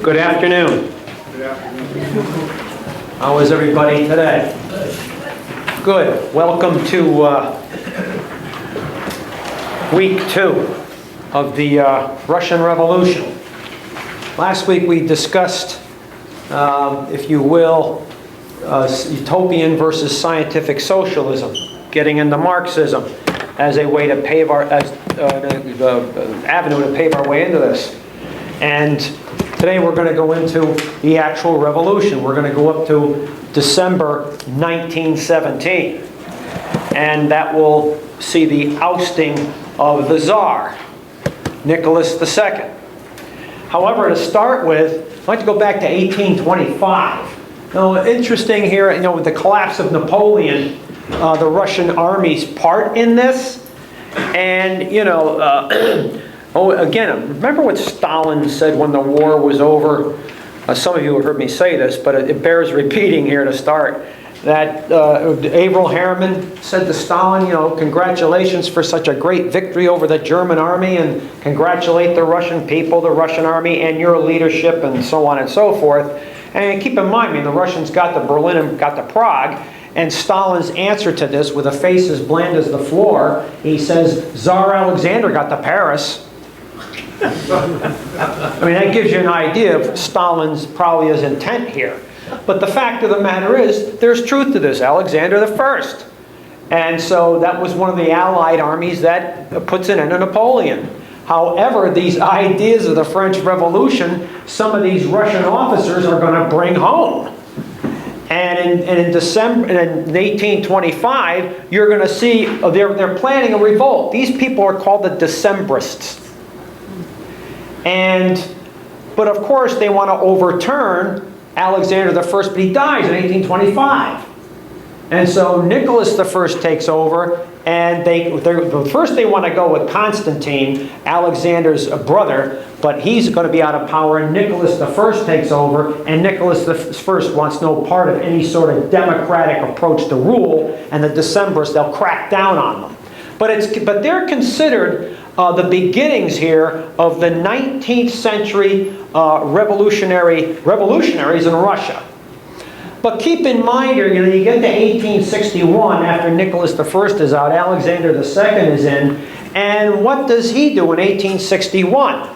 Good afternoon. Good afternoon. How is everybody today? Good. Welcome to week 2 of the Russian Revolution. Last week we discussed, if you will, utopian versus scientific socialism, getting into Marxism as a way to pave our, the avenue to pave our way into this. And today we're going to go into the actual revolution. We're going to go up to December 1917. And that will see the ousting of the Tsar, Nicholas II. However, to start with, I'd like to go back to 1825. Now, interesting here, with the collapse of Napoleon, the Russian army's part in this. And, again, remember what Stalin said when the war was over? Some of you have heard me say this, but it bears repeating here to start. That Averell Harriman said to Stalin, congratulations for such a great victory over the German army, and congratulate the Russian people, the Russian army, and your leadership, and so on and so forth. And keep in mind, the Russians got to Berlin and got to Prague, and Stalin's answer to this, with a face as bland as the floor, he says, Tsar Alexander got to Paris. That gives you an idea of Stalin's probably his intent here. But the fact of the matter is, there's truth to this. Alexander I. And so that was one of the Allied armies that puts an end to Napoleon. However, these ideas of the French Revolution, some of these Russian officers are going to bring home. And in December, in 1825, you're going to see they're planning a revolt. These people are called the Decembrists. But of course, they want to overturn Alexander I, but he dies in 1825. And so Nicholas I takes over, and first they want to go with Constantine, Alexander's brother, but he's going to be out of power, and Nicholas I takes over, and Nicholas I wants no part of any sort of democratic approach to rule, and the Decembrists, they'll crack down on them. But they're considered the beginnings here of the 19th century revolutionaries in Russia. But keep in mind here, you get to 1861, after Nicholas I is out, Alexander II is in, and what does he do in 1861?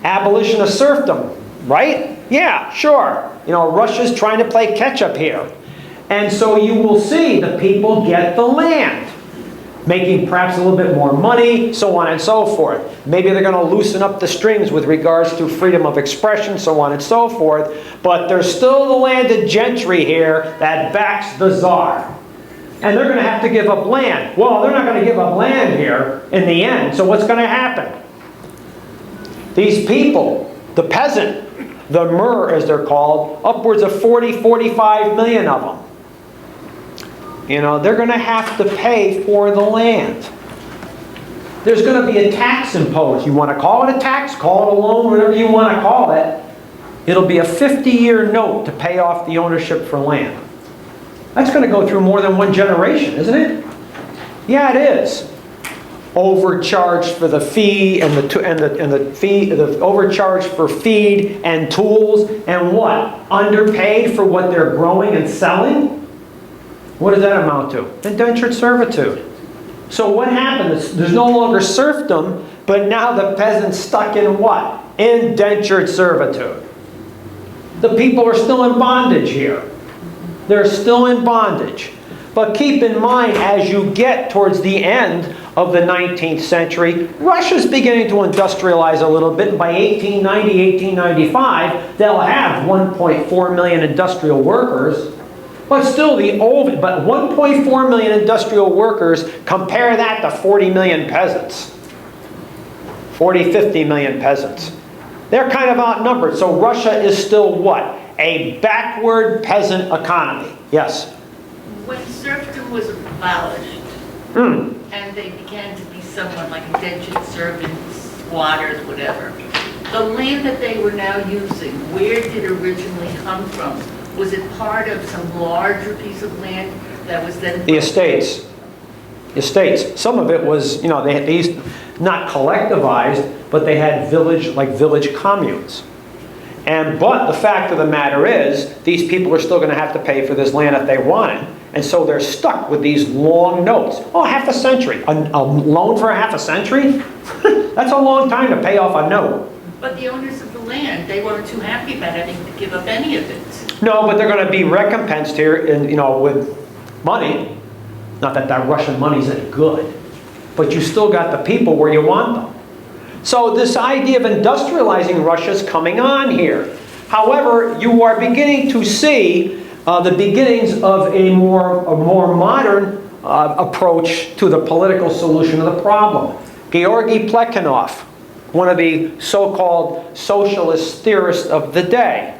Abolition of serfdom, right? Yeah, sure. Russia's trying to play catch up here. And so you will see the people get the land, making perhaps a little bit more money, so on and so forth. Maybe they're going to loosen up the strings with regards to freedom of expression, so on and so forth. But there's still the landed gentry here that backs the Tsar. And they're going to have to give up land. Well, they're not going to give up land here in the end. So what's going to happen? These people, the peasant, the mer as they're called, upwards of 45 million of them. They're going to have to pay for the land. There's going to be a tax imposed. You want to call it a tax, call it a loan, whatever you want to call it. It'll be a 50-year note to pay off the ownership for land. That's going to go through more than one generation, isn't it? Yeah, it is. Overcharged for the fee and the overcharged for feed and tools, and what? Underpaid for what they're growing and selling. What does that amount to? Indentured servitude. So what happens? There's no longer serfdom, but now the peasant's stuck in what? Indentured servitude. The people are still in bondage here. They're still in bondage. But keep in mind, as you get towards the end of the 19th century, Russia's beginning to industrialize a little bit. By 1890, 1895, they'll have 1.4 million industrial workers. But still, but 1.4 million industrial workers, compare that to 40 million peasants. 50 million peasants. They're kind of outnumbered. So Russia is still what? A backward peasant economy. Yes? When serfdom was abolished, and they began to be somewhat like indentured servants, squatters, whatever, the land that they were now using, where did it originally come from? Was it part of some larger piece of land that was then... The estates. Estates. Some of it was, they used, not collectivized, but they had village communes. But the fact of the matter is, these people are still going to have to pay for this land if they want it. And so they're stuck with these long notes. Oh, half a century. A loan for half a century? That's a long time to pay off a note. But the owners of the land, they weren't too happy about having to give up any of it. No, but they're going to be recompensed here, with money. Not that that Russian money's any good, but you still got the people where you want them. So this idea of industrializing Russia is coming on here. However, you are beginning to see the beginnings of a more modern approach to the political solution of the problem. Georgy Plekhanov, one of the so-called socialist theorists of the day.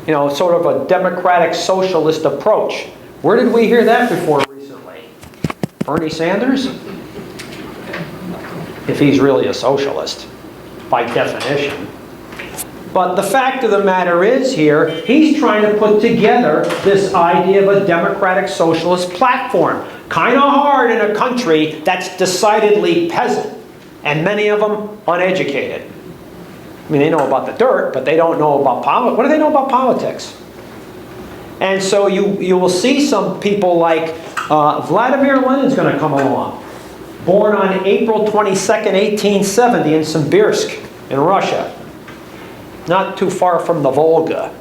Sort of a democratic socialist approach. Where did we hear that before recently? Bernie Sanders? If he's really a socialist, by definition. But the fact of the matter is here, he's trying to put together this idea of a democratic socialist platform. Kind of hard in a country that's decidedly peasant, and many of them uneducated. I mean, they know about the dirt, but they don't know about politics. What do they know about politics? And so you will see some people like Vladimir Lenin's going to come along. Born on April 22nd, 1870 in Simbirsk in Russia. Not too far from the Volga.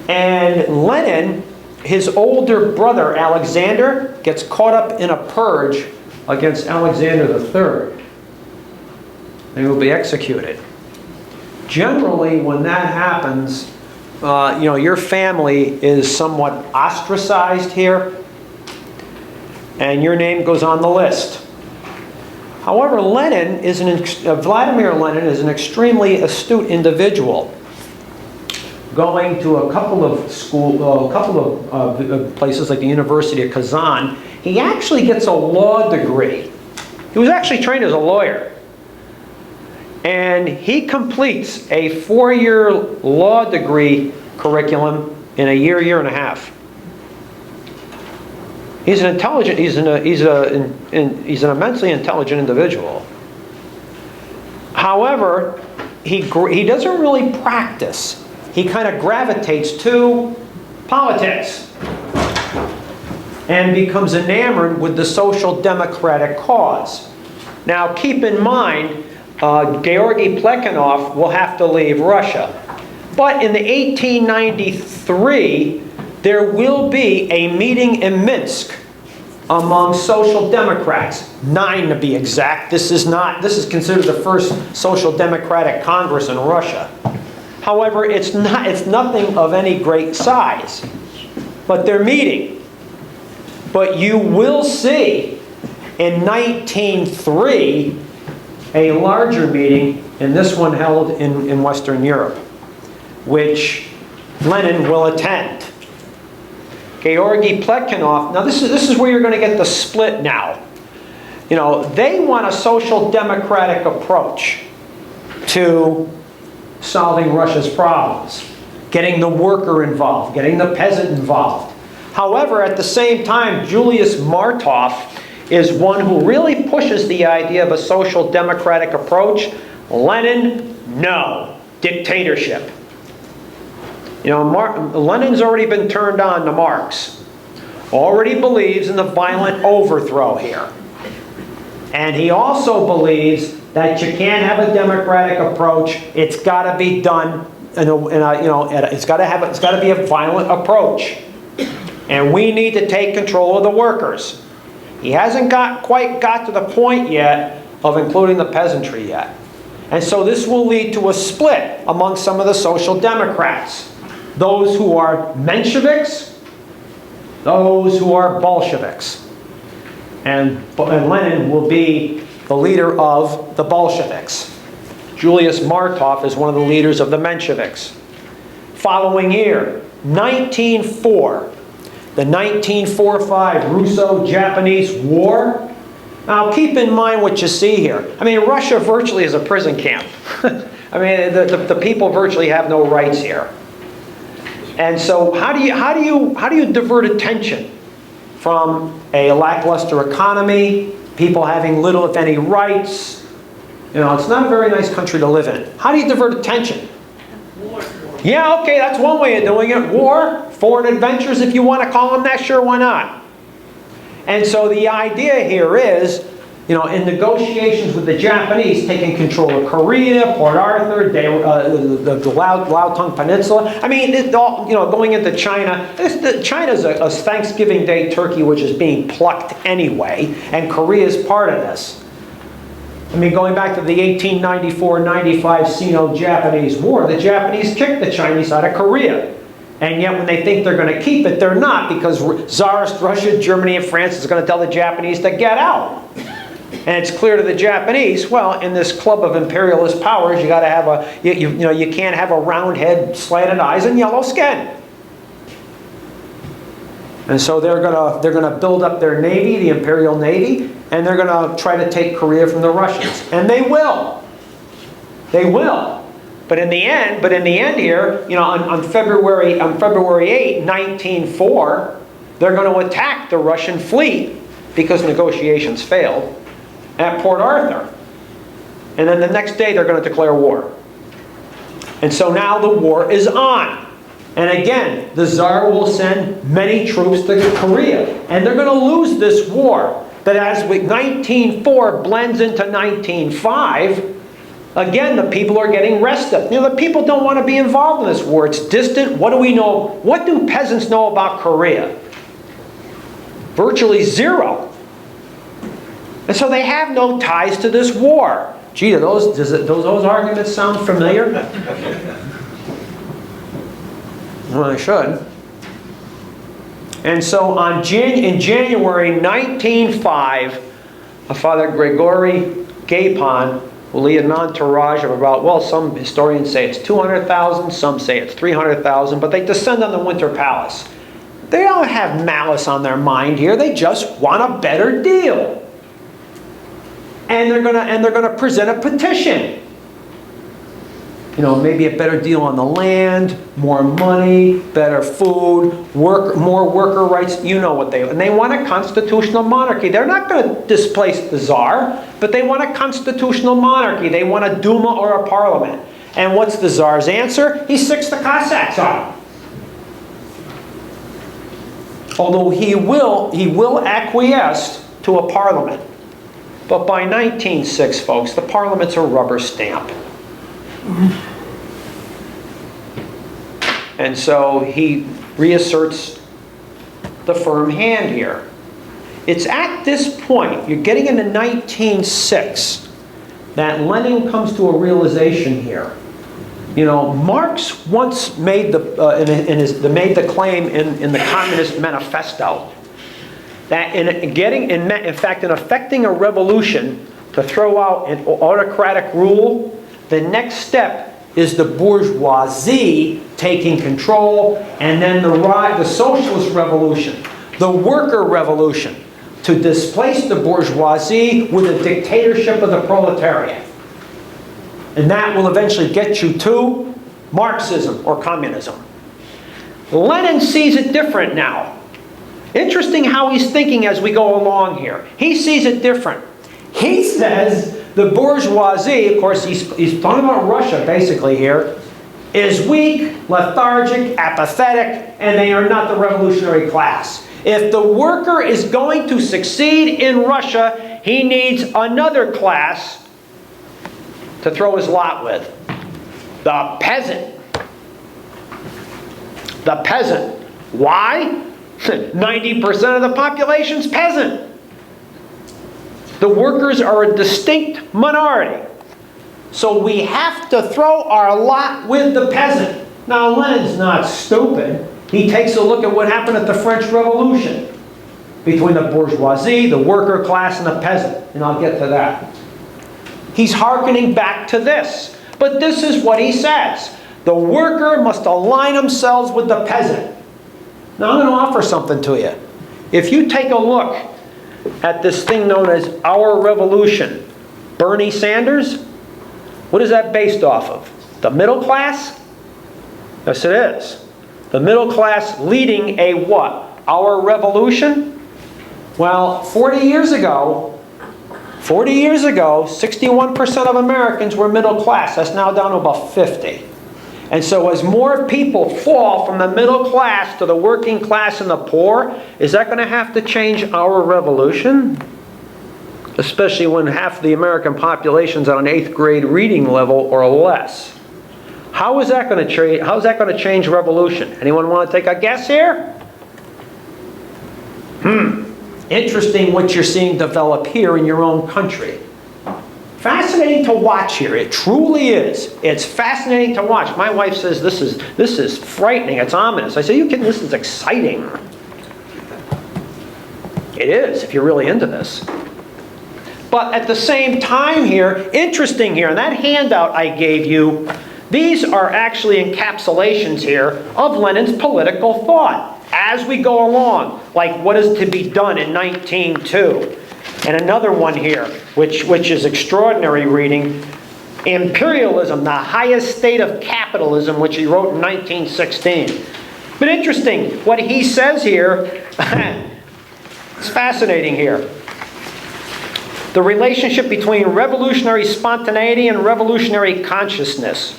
And Lenin, his older brother Alexander, gets caught up in a purge against Alexander III. And he will be executed. Generally, when that happens, your family is somewhat ostracized here, and your name goes on the list. However, Vladimir Lenin is an extremely astute individual. Going to a couple of places like the University of Kazan, he actually gets a law degree. He was actually trained as a lawyer. And he completes a 4-year law degree curriculum in a year and a half. He's an intelligent, he's an immensely intelligent individual. However, he doesn't really practice. He kind of gravitates to politics and becomes enamored with the social democratic cause. Now, keep in mind, Georgy Plekhanov will have to leave Russia. But in the 1893, there will be a meeting in Minsk among social democrats, 9 to be exact. This is considered the first social democratic congress in Russia. However, it's nothing of any great size. But they're meeting. But you will see in 1903 a larger meeting, and this one held in Western Europe, which Lenin will attend. Georgy Plekhanov, now this is where you're going to get the split now. They want a social democratic approach to solving Russia's problems, getting the worker involved, getting the peasant involved. However, at the same time, Julius Martov is one who really pushes the idea of a social democratic approach. Lenin, no. Dictatorship. Lenin's already been turned on to Marx. Already believes in the violent overthrow here. And he also believes that you can't have a democratic approach. It's got to be done. It's got to be a violent approach. And we need to take control of the workers. He hasn't quite got to the point yet of including the peasantry yet. And so this will lead to a split among some of the social democrats. Those who are Mensheviks, those who are Bolsheviks. And Lenin will be the leader of the Bolsheviks. Julius Martov is one of the leaders of the Mensheviks. Following year, 1904, the 1945 Russo-Japanese War. Now keep in mind what you see here. I mean, Russia virtually is a prison camp. I mean, the people virtually have no rights here. And so how do you divert attention from a lackluster economy, people having little if any rights, You know, it's not a very nice country to live in. How do you divert attention? War. Yeah, okay, that's one way of doing it. War, foreign adventures, if you want to call them that, sure, why not? And so the idea here is, you know, in negotiations with the Japanese, taking control of Korea, Port Arthur, the Liaotung Peninsula. I mean, it all, you know, going into China. China's a Thanksgiving Day turkey which is being plucked anyway, and Korea is part of this. I mean, going back to the 1894-95 Sino-Japanese War, the Japanese kicked the Chinese out of Korea. And yet when they think they're going to keep it, they're not, because Czarist Russia, Germany, and France is going to tell the Japanese to get out. And it's clear to the Japanese, well, in this club of imperialist powers, you got to have a, you know, you can't have a round head, slanted eyes, and yellow skin. And so they're gonna build up their navy, the Imperial Navy, and they're gonna try to take Korea from the Russians, and they will. They will. But in the end here, you know, on February 8, 1904, they're going to attack the Russian fleet because negotiations failed at Port Arthur, and then the next day they're going to declare war. And so now the war is on. And again, the Tsar will send many troops to Korea. And they're going to lose this war. But as 1904 blends into 1905, again, the people are getting restive. You know, the people don't want to be involved in this war. It's distant. What do we know? What do peasants know about Korea? Virtually zero. And so they have no ties to this war. Gee, do those arguments sound familiar? Well, they should. And so in January 1905, Father Gregory Gapon will lead an entourage of about, well, some historians say it's 200,000, some say it's 300,000, but they descend on the Winter Palace. They don't have malice on their mind here. They just want a better deal. And they're gonna present a petition. You know, maybe a better deal on the land, more money, better food, more worker rights. You know what and they want a constitutional monarchy. They're not going to displace the Tsar, but they want a constitutional monarchy. They want a Duma or a parliament. And what's the Tsar's answer? He sicks the Cossacks on them. Although he will acquiesce to a parliament. But by 1906, folks, the parliament's a rubber stamp. And so he reasserts the firm hand here. It's at this point, you're getting into 1906, that Lenin comes to a realization here. You know, Marx once made made the claim in the Communist Manifesto that in effecting a revolution to throw out an autocratic rule, the next step is the bourgeoisie taking control, and then the socialist revolution, the worker revolution, to displace the bourgeoisie with a dictatorship of the proletariat. And that will eventually get you to Marxism or communism. Lenin sees it different now. Interesting how he's thinking as we go along here. He sees it different. He says the bourgeoisie, of course he's talking about Russia basically here, is weak, lethargic, apathetic, and they are not the revolutionary class. If the worker is going to succeed in Russia, he needs another class to throw his lot with. The peasant. The peasant. Why? 90% of the population's peasant. The workers are a distinct minority. So we have to throw our lot with the peasant. Now, Lenin's not stupid. He takes a look at what happened at the French Revolution between the bourgeoisie, the worker class, and the peasant. And I'll get to that. He's hearkening back to this. But this is what he says. The worker must align themselves with the peasant. Now, I'm going to offer something to you. If you take a look at this thing known as Our Revolution, Bernie Sanders, what is that based off of? The middle class? Yes, it is. The middle class leading a what? Our revolution? Well, 40 years ago, 40 years ago, 61% of Americans were middle class. That's now down to about 50. And so as more people fall from the middle class to the working class and the poor, is that going to have to change our revolution? Especially when half the American population is on an 8th grade reading level or less. How is that going to change? How is that going to change revolution? Anyone want to take a guess here? Interesting what you're seeing develop here in your own country. Fascinating to watch here. It truly is. It's fascinating to watch. My wife says this is frightening. It's ominous. I say, you kidding? This is exciting. It is, if you're really into this. But at the same time here, interesting here, in that handout I gave you, these are actually encapsulations here of Lenin's political thought as we go along, like what is to be done in 1902. And another one here, which is extraordinary reading, Imperialism, the highest state of capitalism, which he wrote in 1916. But interesting, what he says here, it's fascinating here. The relationship between revolutionary spontaneity and revolutionary consciousness.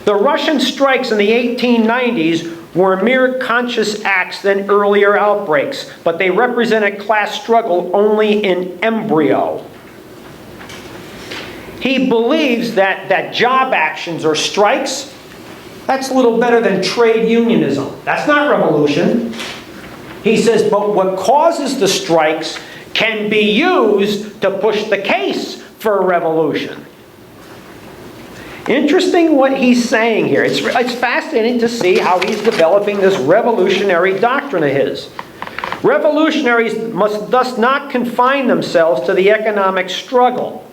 The Russian strikes in the 1890s were mere conscious acts than earlier outbreaks, but they represented class struggle only in embryo. He believes that job actions or strikes, that's a little better than trade unionism. That's not revolution. He says, but what causes the strikes can be used to push the case for a revolution. Interesting what he's saying here. It's fascinating to see how he's developing this revolutionary doctrine of his. Revolutionaries must thus not confine themselves to the economic struggle.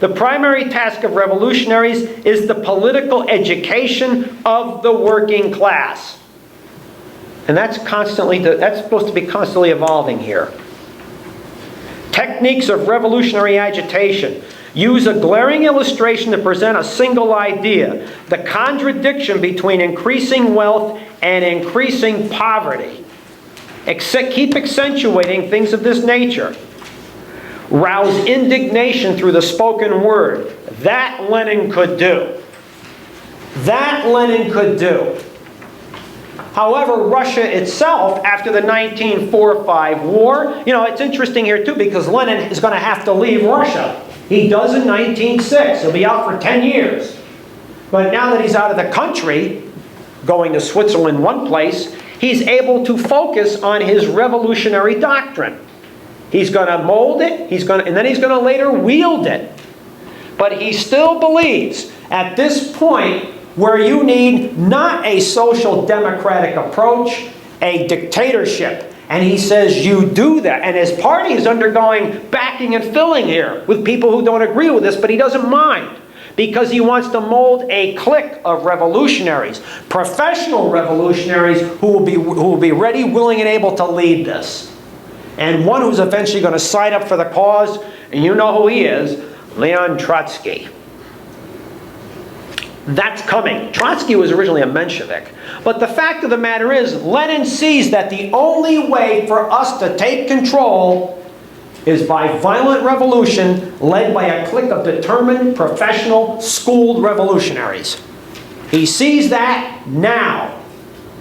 The primary task of revolutionaries is the political education of the working class. And that's supposed to be constantly evolving here. Techniques of revolutionary agitation use a glaring illustration to present a single idea: the contradiction between increasing wealth and increasing poverty. Keep accentuating things of this nature. Rouse indignation through the spoken word. That Lenin could do. That Lenin could do. However, Russia itself, after the 1945 war, it's interesting here too, because Lenin is going to have to leave Russia. He does in 1906. He'll be out for 10 years. But now that he's out of the country, going to Switzerland one place, he's able to focus on his revolutionary doctrine. He's going to mold it, and then he's going to later wield it. But he still believes, at this point, where you need not a social democratic approach, a dictatorship. And he says you do that. And his party is undergoing backing and filling here with people who don't agree with this, but he doesn't mind, because he wants to mold a clique of revolutionaries, professional revolutionaries who will be ready, willing, and able to lead this. And one who's eventually going to sign up for the cause, and you know who he is, Leon Trotsky. That's coming. Trotsky was originally a Menshevik. But the fact of the matter is, Lenin sees that the only way for us to take control is by violent revolution led by a clique of determined, professional, schooled revolutionaries. He sees that now.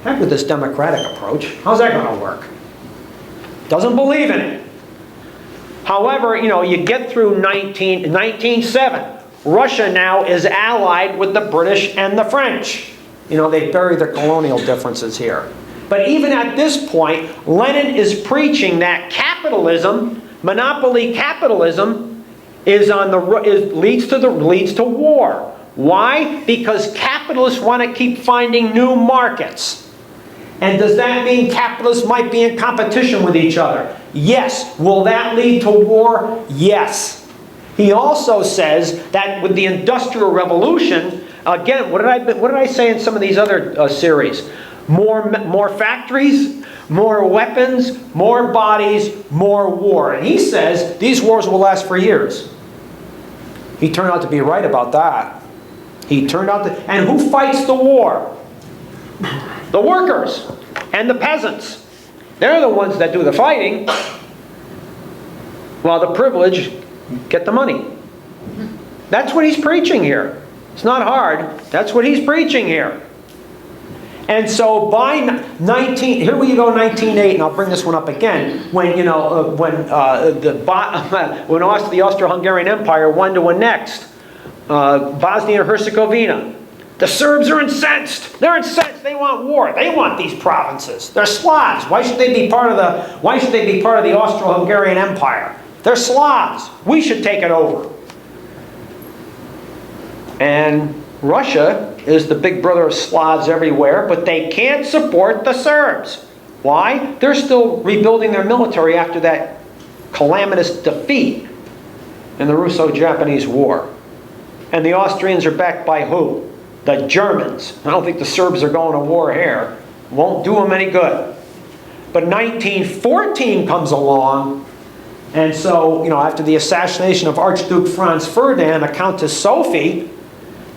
Heck with this democratic approach. How's that going to work? Doesn't believe in it. However, you get through 1907. Russia now is allied with the British and the French. They bury their colonial differences here. But even at this point, Lenin is preaching that capitalism, monopoly capitalism, leads to war. Why? Because capitalists want to keep finding new markets. And does that mean capitalists might be in competition with each other? Yes. Will that lead to war? Yes. He also says that with the Industrial Revolution, again, what did I say in some of these other series? More factories, more weapons, more bodies, more war. And he says these wars will last for years. He turned out to be right about that. And who fights the war? The workers and the peasants. They're the ones that do the fighting. While the privileged Get the money. That's what he's preaching here. It's not hard. That's what he's preaching here. And so by here we go, 1908, and I'll bring this one up again. When the Austro-Hungarian Empire wanted to annex Bosnia and Herzegovina, the Serbs are incensed. They're incensed. They want war. They want these provinces. They're Slavs. Why should they be part of the Austro-Hungarian Empire? They're Slavs. We should take it over. And Russia is the big brother of Slavs everywhere, but they can't support the Serbs. Why? They're still rebuilding their military after that calamitous defeat in the Russo-Japanese War. And the Austrians are backed by who? The Germans. I don't think the Serbs are going to war here. Won't do them any good. But 1914 comes along, and so, after the assassination of Archduke Franz Ferdinand, the Countess Sophie,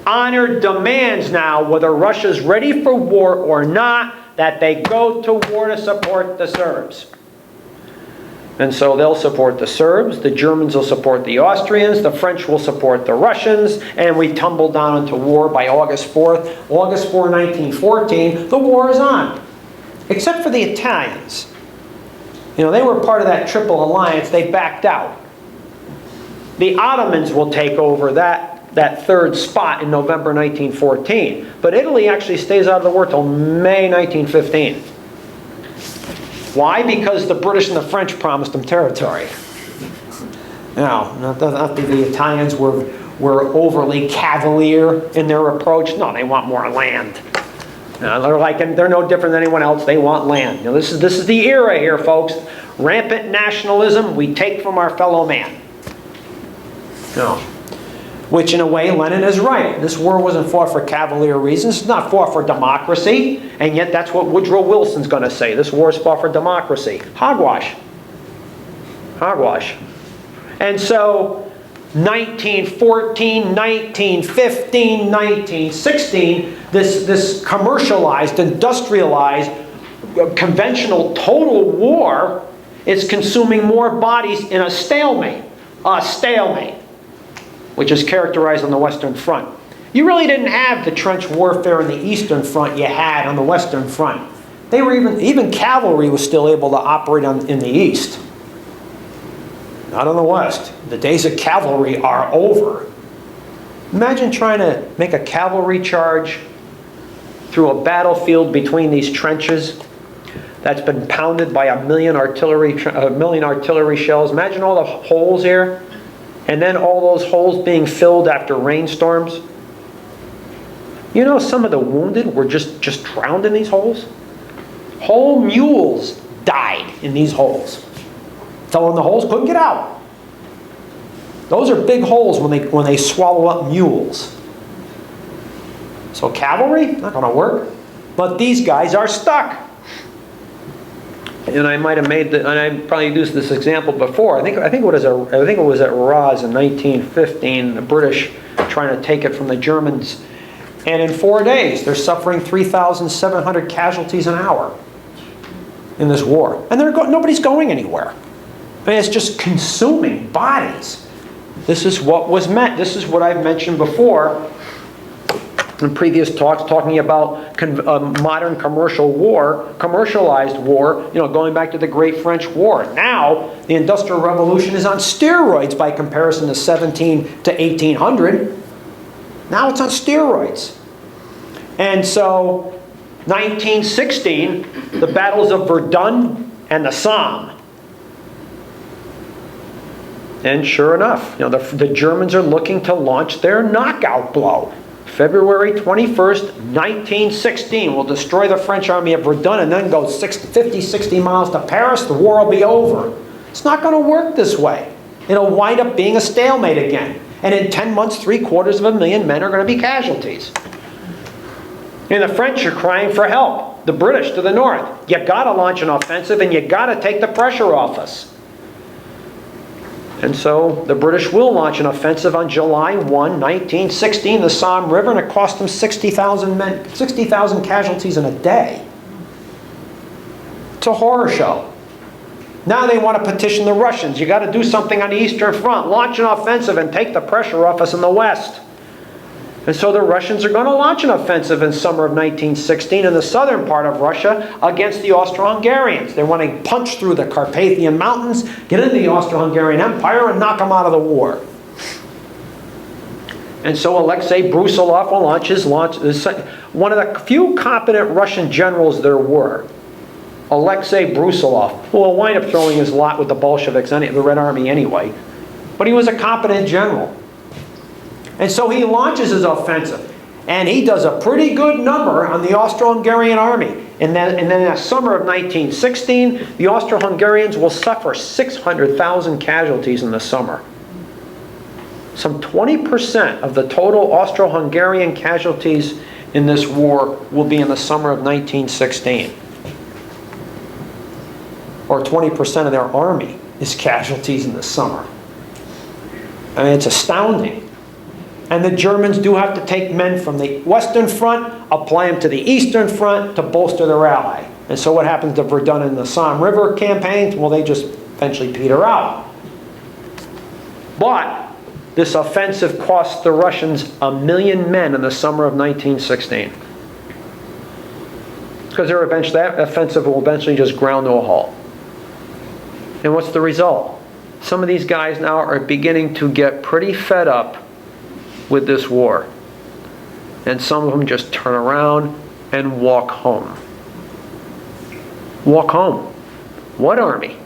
honor demands now, whether Russia's ready for war or not, that they go to war to support the Serbs. And so they'll support the Serbs, the Germans will support the Austrians, the French will support the Russians, and we tumble down into war by August 4th. August 4, 1914, the war is on. Except for the Italians. They were part of that Triple Alliance, they backed out. The Ottomans will take over that third spot in November 1914. But Italy actually stays out of the war till May 1915. Why? Because the British and the French promised them territory. Not the Italians were overly cavalier in their approach. No, they want more land. They're no different than anyone else. They want land. This is the era here, folks. Rampant nationalism we take from our fellow man. Which, in a way, Lenin is right. This war wasn't fought for cavalier reasons. It's not fought for democracy. And yet that's what Woodrow Wilson's going to say. This war is fought for democracy. Hogwash. Hogwash. And so, 1914, 1915, 1916, this commercialized, industrialized, conventional total war is consuming more bodies in a stalemate. A stalemate. Which is characterized on the Western Front. You really didn't have the trench warfare in the Eastern Front you had on the Western Front. They were even cavalry was still able to operate in the East. Not on the West. The days of cavalry are over. Imagine trying to make a cavalry charge through a battlefield between these trenches that's been pounded by a million artillery shells. Imagine all the holes here. And then all those holes being filled after rainstorms. Some of the wounded were just drowned in these holes. Whole mules died in these holes. Fell in the holes, couldn't get out. Those are big holes when they swallow up mules. So cavalry, not going to work. But these guys are stuck. And I might have and I probably used this example before. I think it was at Raz in 1915. The British trying to take it from the Germans, and in 4 days they're suffering 3,700 casualties an hour in this war, and nobody's going anywhere. It's just consuming bodies. This is what was meant. This is what I've mentioned before in previous talks, talking about modern commercialized war, going back to the Great French War. Now, the Industrial Revolution is on steroids by comparison to 17 to 1800. Now it's on steroids. And so, 1916, the battles of Verdun and the Somme. And sure enough, the Germans are looking to launch their knockout blow. February 21st, 1916 will destroy the French army at Verdun and then go 50, 60 miles to Paris. The war will be over. It's not going to work this way. It'll wind up being a stalemate again. And in 10 months, 750,000 men are going to be casualties. And the French are crying for help. The British to the north. You got to launch an offensive and you got to take the pressure off us. And so the British will launch an offensive on July 1, 1916, the Somme River, and it cost them 60,000 men, 60,000 casualties in a day. It's a horror show. Now they want to petition the Russians. You got to do something on the Eastern Front. Launch an offensive and take the pressure off us in the West. And so the Russians are going to launch an offensive in summer of 1916 in the southern part of Russia against the Austro-Hungarians. They want to punch through the Carpathian Mountains, get into the Austro-Hungarian Empire, and knock them out of the war. And so Alexei Brusilov will launch one of the few competent Russian generals there were. Alexei Brusilov, who will wind up throwing his lot with the Bolsheviks, the Red Army anyway. But he was a competent general. And so he launches his offensive. And he does a pretty good number on the Austro-Hungarian army. And then in the summer of 1916, the Austro-Hungarians will suffer 600,000 casualties in the summer. Some 20% of the total Austro-Hungarian casualties in this war will be in the summer of 1916. Or 20% of their army is casualties in the summer. I mean, it's astounding. And the Germans do have to take men from the Western Front, apply them to the Eastern Front to bolster their ally. And so what happens to Verdun and the Somme River campaigns? Well, they just eventually peter out. But this offensive cost the Russians 1 million men in the summer of 1916. Because that offensive will eventually just ground to a halt. And what's the result? Some of these guys now are beginning to get pretty fed up with this war. And some of them just turn around and walk home. Walk home. What army?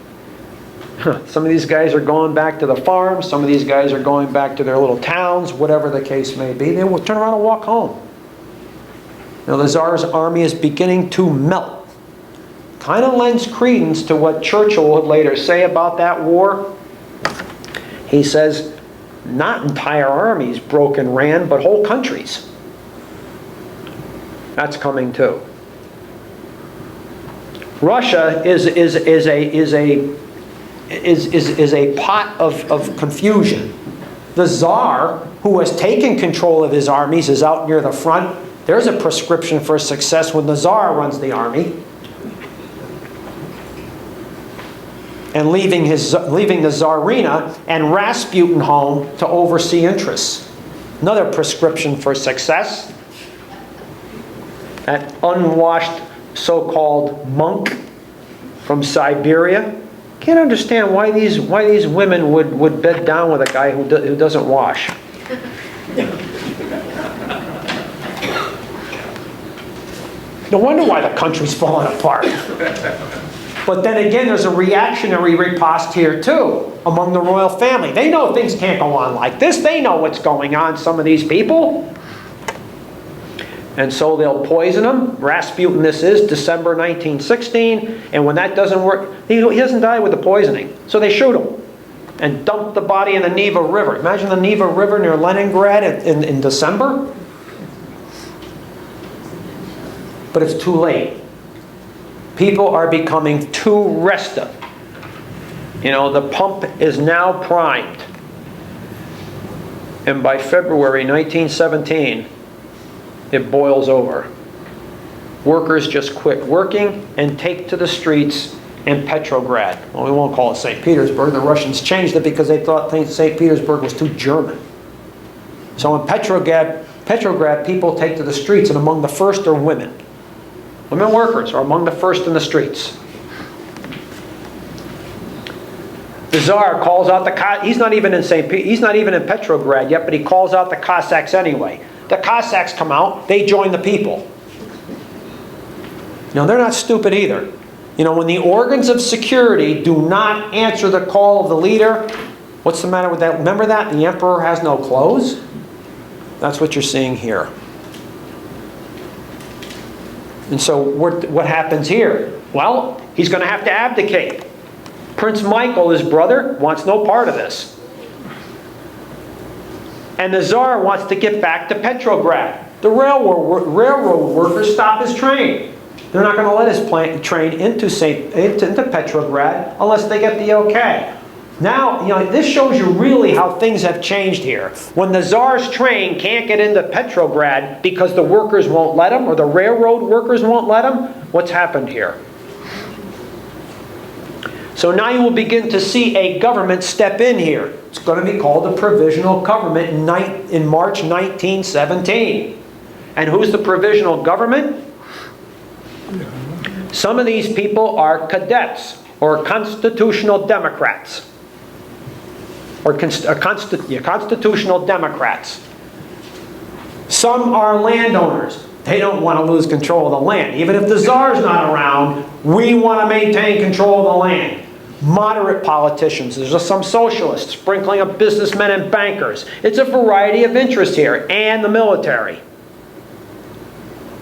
Some of these guys are going back to the farms. Some of these guys are going back to their little towns, whatever the case may be. They will turn around and walk home. Now the Tsar's army is beginning to melt. Kind of lends credence to what Churchill would later say about that war. He says, not entire armies broke and ran, but whole countries. That's coming too. Russia is a pot of confusion. The Tsar, who has taken control of his armies, is out near the front. There's a prescription for success when the Tsar runs the army. And leaving the Tsarina and Rasputin home to oversee interests. Another prescription for success. That unwashed so-called monk from Siberia. Can't understand why these women would bed down with a guy who doesn't wash. No wonder why the country's falling apart. But then again, there's a reactionary riposte here too, among the royal family. They know things can't go on like this. They know what's going on, some of these people. And so they'll poison him. Rasputin, this is December 1916. And when that doesn't work, he doesn't die with the poisoning. So they shoot him and dump the body in the Neva River. Imagine the Neva River near Leningrad in December. But it's too late. People are becoming too restive. You know, the pump is now primed. And by February 1917, it boils over. Workers just quit working and take to the streets in Petrograd. Well, we won't call it St. Petersburg. The Russians changed it because they thought St. Petersburg was too German. So in Petrograd, people take to the streets, and among the first are women. Women workers are among the first in the streets. The Tsar calls out the he's not even in he's not even in Petrograd yet, but he calls out the Cossacks anyway. The Cossacks come out, they join the people. Now they're not stupid either. You know, when the organs of security do not answer the call of the leader, what's the matter with that? Remember that? The emperor has no clothes? That's what you're seeing here. And so what happens here? Well, he's going to have to abdicate. Prince Michael, his brother, wants no part of this. And the Tsar wants to get back to Petrograd. The railroad workers stop his train. They're not going to let his train into Petrograd unless they get the okay. Now, you know, this shows you really how things have changed here. When the Tsar's train can't get into Petrograd because the workers won't let him, or the railroad workers won't let him, what's happened here? So now you will begin to see a government step in here. It's going to be called the Provisional Government in March 1917. And who's the Provisional Government? Some of these people are cadets or constitutional Democrats. Or constitutional Democrats. Some are landowners. They don't want to lose control of the land. Even if the czar's not around, we want to maintain control of the land. Moderate politicians. There's some socialists, sprinkling of businessmen and bankers. It's a variety of interests here, and the military.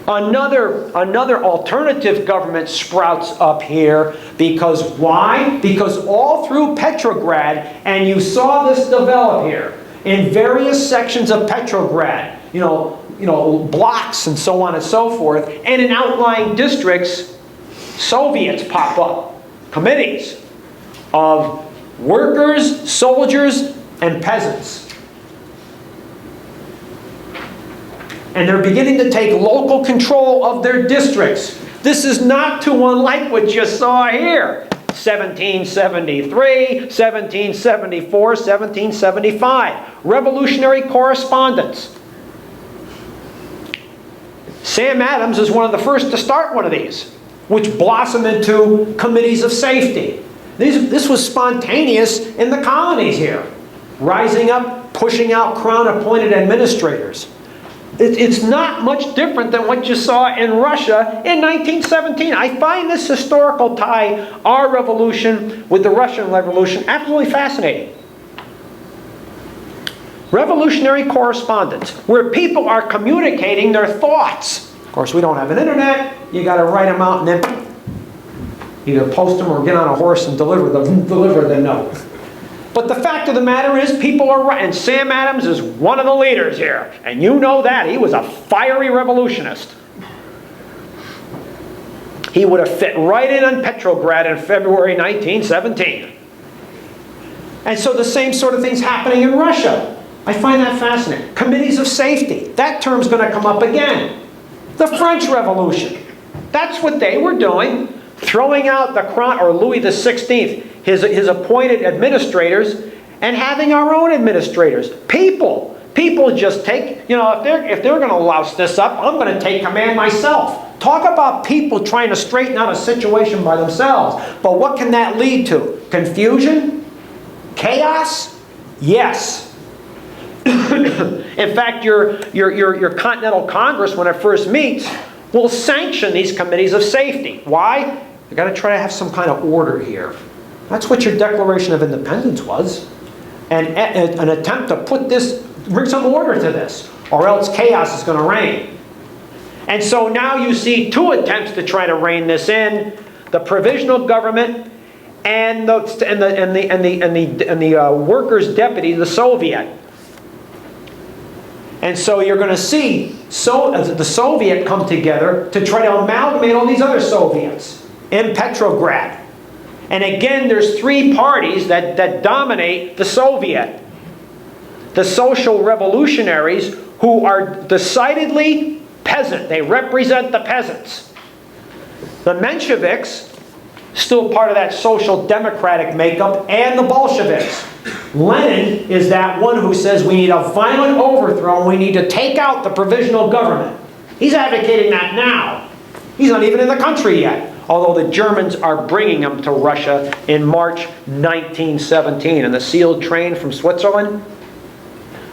Another alternative government sprouts up here because why? Because all through Petrograd, and you saw this develop here, in various sections of Petrograd, blocks and so on and so forth, and in outlying districts, Soviets pop up, committees of workers, soldiers, and peasants. And they're beginning to take local control of their districts. This is not too unlike what you saw here. 1773, 1774, 1775. Revolutionary correspondence. Sam Adams is one of the first to start one of these, which blossomed into committees of safety. This was spontaneous in the colonies here. Rising up, pushing out Crown-appointed administrators. It's not much different than what you saw in Russia in 1917. I find this historical tie, our revolution with the Russian Revolution, absolutely fascinating. Revolutionary correspondence, where people are communicating their thoughts. Of course, we don't have an internet. You got to write them out and then either post them or get on a horse and deliver the note. But the fact of the matter is, people are right. And Sam Adams is one of the leaders here. And you know that. He was a fiery revolutionist. He would have fit right in on Petrograd in February 1917. And so the same sort of thing's happening in Russia. I find that fascinating. Committees of safety. That term's going to come up again. The French Revolution. That's what they were doing. Throwing out the Crown, or Louis XVI, his appointed administrators, and having our own administrators. People just take, if they're going to louse this up, I'm going to take command myself. Talk about people trying to straighten out a situation by themselves. But what can that lead to? Confusion? Chaos? Yes. In fact, your Continental Congress, when it first meets, will sanction these committees of safety. Why? You've got to try to have some kind of order here. That's what your Declaration of Independence was. And an attempt to bring some order to this, or else chaos is going to reign. And so now you see two attempts to try to rein this in: the Provisional Government and the workers' deputy, the Soviet. And so you're going to see the Soviet come together to try to amalgamate all these other Soviets in Petrograd. And again, there's three parties that dominate the Soviet. The social revolutionaries, who are decidedly peasant. They represent the peasants. The Mensheviks, still part of that social democratic makeup, and the Bolsheviks. Lenin is that one who says we need a violent overthrow, we need to take out the Provisional Government. He's advocating that now. He's not even in the country yet. Although the Germans are bringing him to Russia in March 1917 in the sealed train from Switzerland.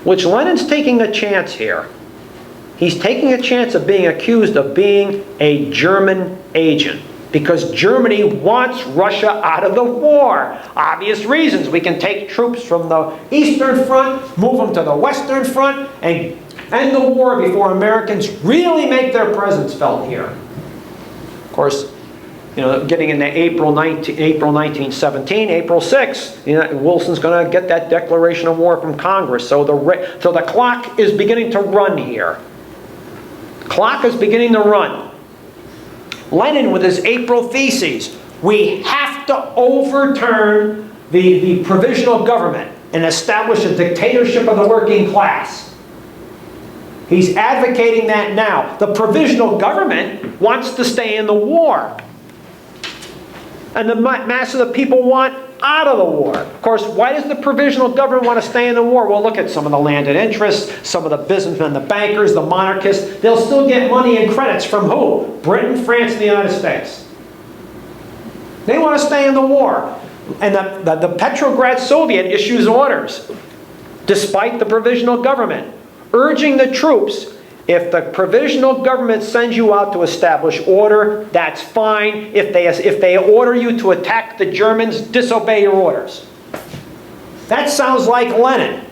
Which Lenin's taking a chance here. He's taking a chance of being accused of being a German agent. Because Germany wants Russia out of the war. Obvious reasons. We can take troops from the Eastern Front, move them to the Western Front, and end the war before Americans really make their presence felt here. Of course, getting into April 1917, April 6th, Wilson's going to get that declaration of war from Congress. So the clock is beginning to run here. Clock is beginning to run. Lenin, with his April theses, we have to overturn the Provisional Government and establish a dictatorship of the working class. He's advocating that now. The Provisional Government wants to stay in the war. And the mass of the people want out of the war. Of course, why does the Provisional Government want to stay in the war? Well, look at some of the landed interests, some of the businessmen, the bankers, the monarchists. They'll still get money and credits from who? Britain, France, and the United States. They want to stay in the war. And the Petrograd Soviet issues orders, despite the Provisional Government, urging the troops, if the Provisional Government sends you out to establish order, that's fine. If they order you to attack the Germans, disobey your orders. That sounds like Lenin.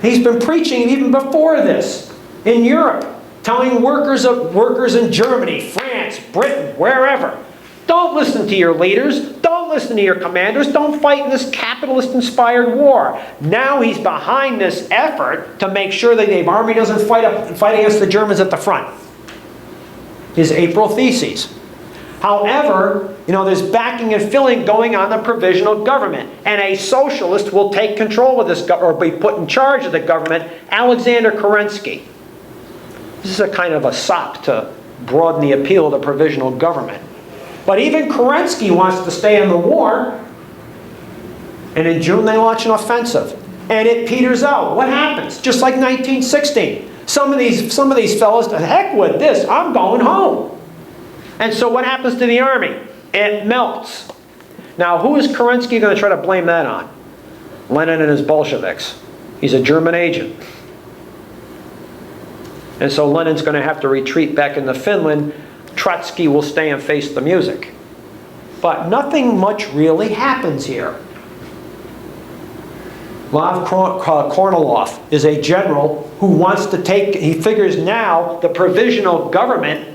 He's been preaching even before this in Europe, telling workers in Germany, France, Britain, wherever, don't listen to your leaders. Don't listen to your commanders. Don't fight in this capitalist-inspired war. Now he's behind this effort to make sure that the army doesn't fight against the Germans at the front. His April theses. However, there's backing and filling going on the Provisional Government. And a socialist will take control of this, or be put in charge of the government, Alexander Kerensky. This is a kind of a sop to broaden the appeal of the Provisional Government. But even Kerensky wants to stay in the war. And in June they launch an offensive. And it peters out. What happens? Just like 1916. Some of these fellows, the heck with this, I'm going home. And so what happens to the army? It melts. Now who is Kerensky going to try to blame that on? Lenin and his Bolsheviks. He's a German agent. And so Lenin's going to have to retreat back into Finland. Trotsky will stay and face the music. But nothing much really happens here. Lev Kornilov is a general who wants to take, he figures now the Provisional Government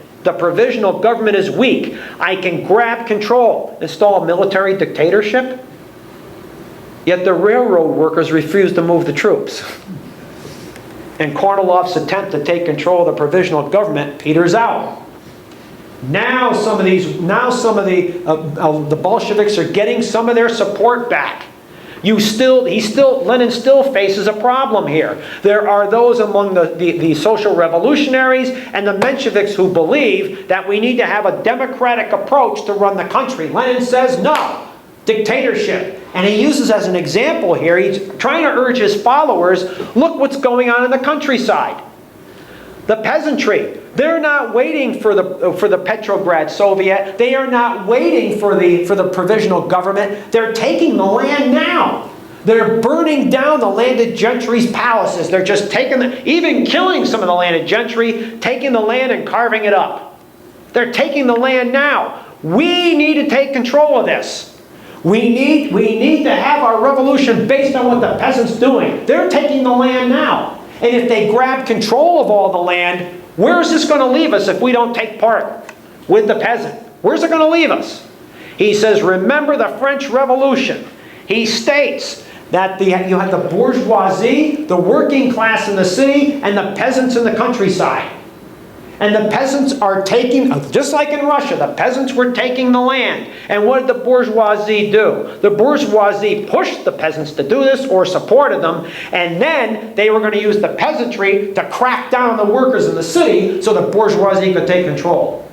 is weak. I can grab control, install a military dictatorship. Yet the railroad workers refuse to move the troops. And Kornilov's attempt to take control of the Provisional Government peters out. Now some of the Bolsheviks are getting some of their support back. Lenin still faces a problem here. There are those among the social revolutionaries and the Mensheviks who believe that we need to have a democratic approach to run the country. Lenin says no, dictatorship. And he uses as an example here, he's trying to urge his followers, look what's going on in the countryside. The peasantry, they're not waiting for the Petrograd Soviet. They are not waiting for the Provisional Government. They're taking the land now. They're burning down the landed gentry's palaces. They're just even killing some of the landed gentry, taking the land and carving it up. They're taking the land now. We need to take control of this. We need to have our revolution based on what the peasants doing. They're taking the land now. And if they grab control of all the land, where is this going to leave us if we don't take part with the peasant? Where's it going to leave us? He says, remember the French Revolution. He states that you had the bourgeoisie, the working class in the city, and the peasants in the countryside. And the peasants are taking, just like in Russia, the peasants were taking the land. And what did the bourgeoisie do? The bourgeoisie pushed the peasants to do this or supported them. And then they were going to use the peasantry to crack down on the workers in the city so the bourgeoisie could take control.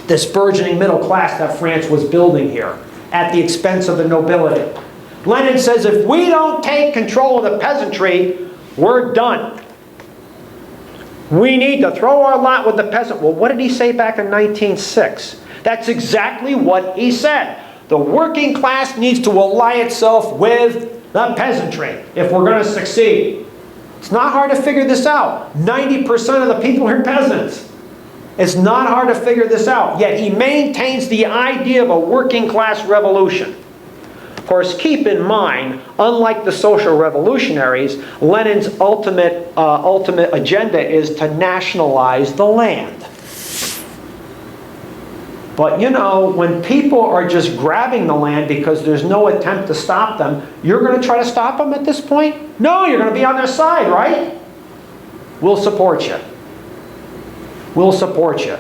This burgeoning middle class that France was building here at the expense of the nobility. Lenin says if we don't take control of the peasantry, we're done. We need to throw our lot with the peasant. Well, what did he say back in 1906? That's exactly what he said. The working class needs to ally itself with the peasantry if we're going to succeed. It's not hard to figure this out. 90% of the people are peasants. It's not hard to figure this out. Yet he maintains the idea of a working class revolution. Of course, keep in mind, unlike the social revolutionaries, Lenin's ultimate agenda is to nationalize the land. But when people are just grabbing the land because there's no attempt to stop them, you're going to try to stop them at this point? No, you're going to be on their side, right? We'll support you. We'll support you.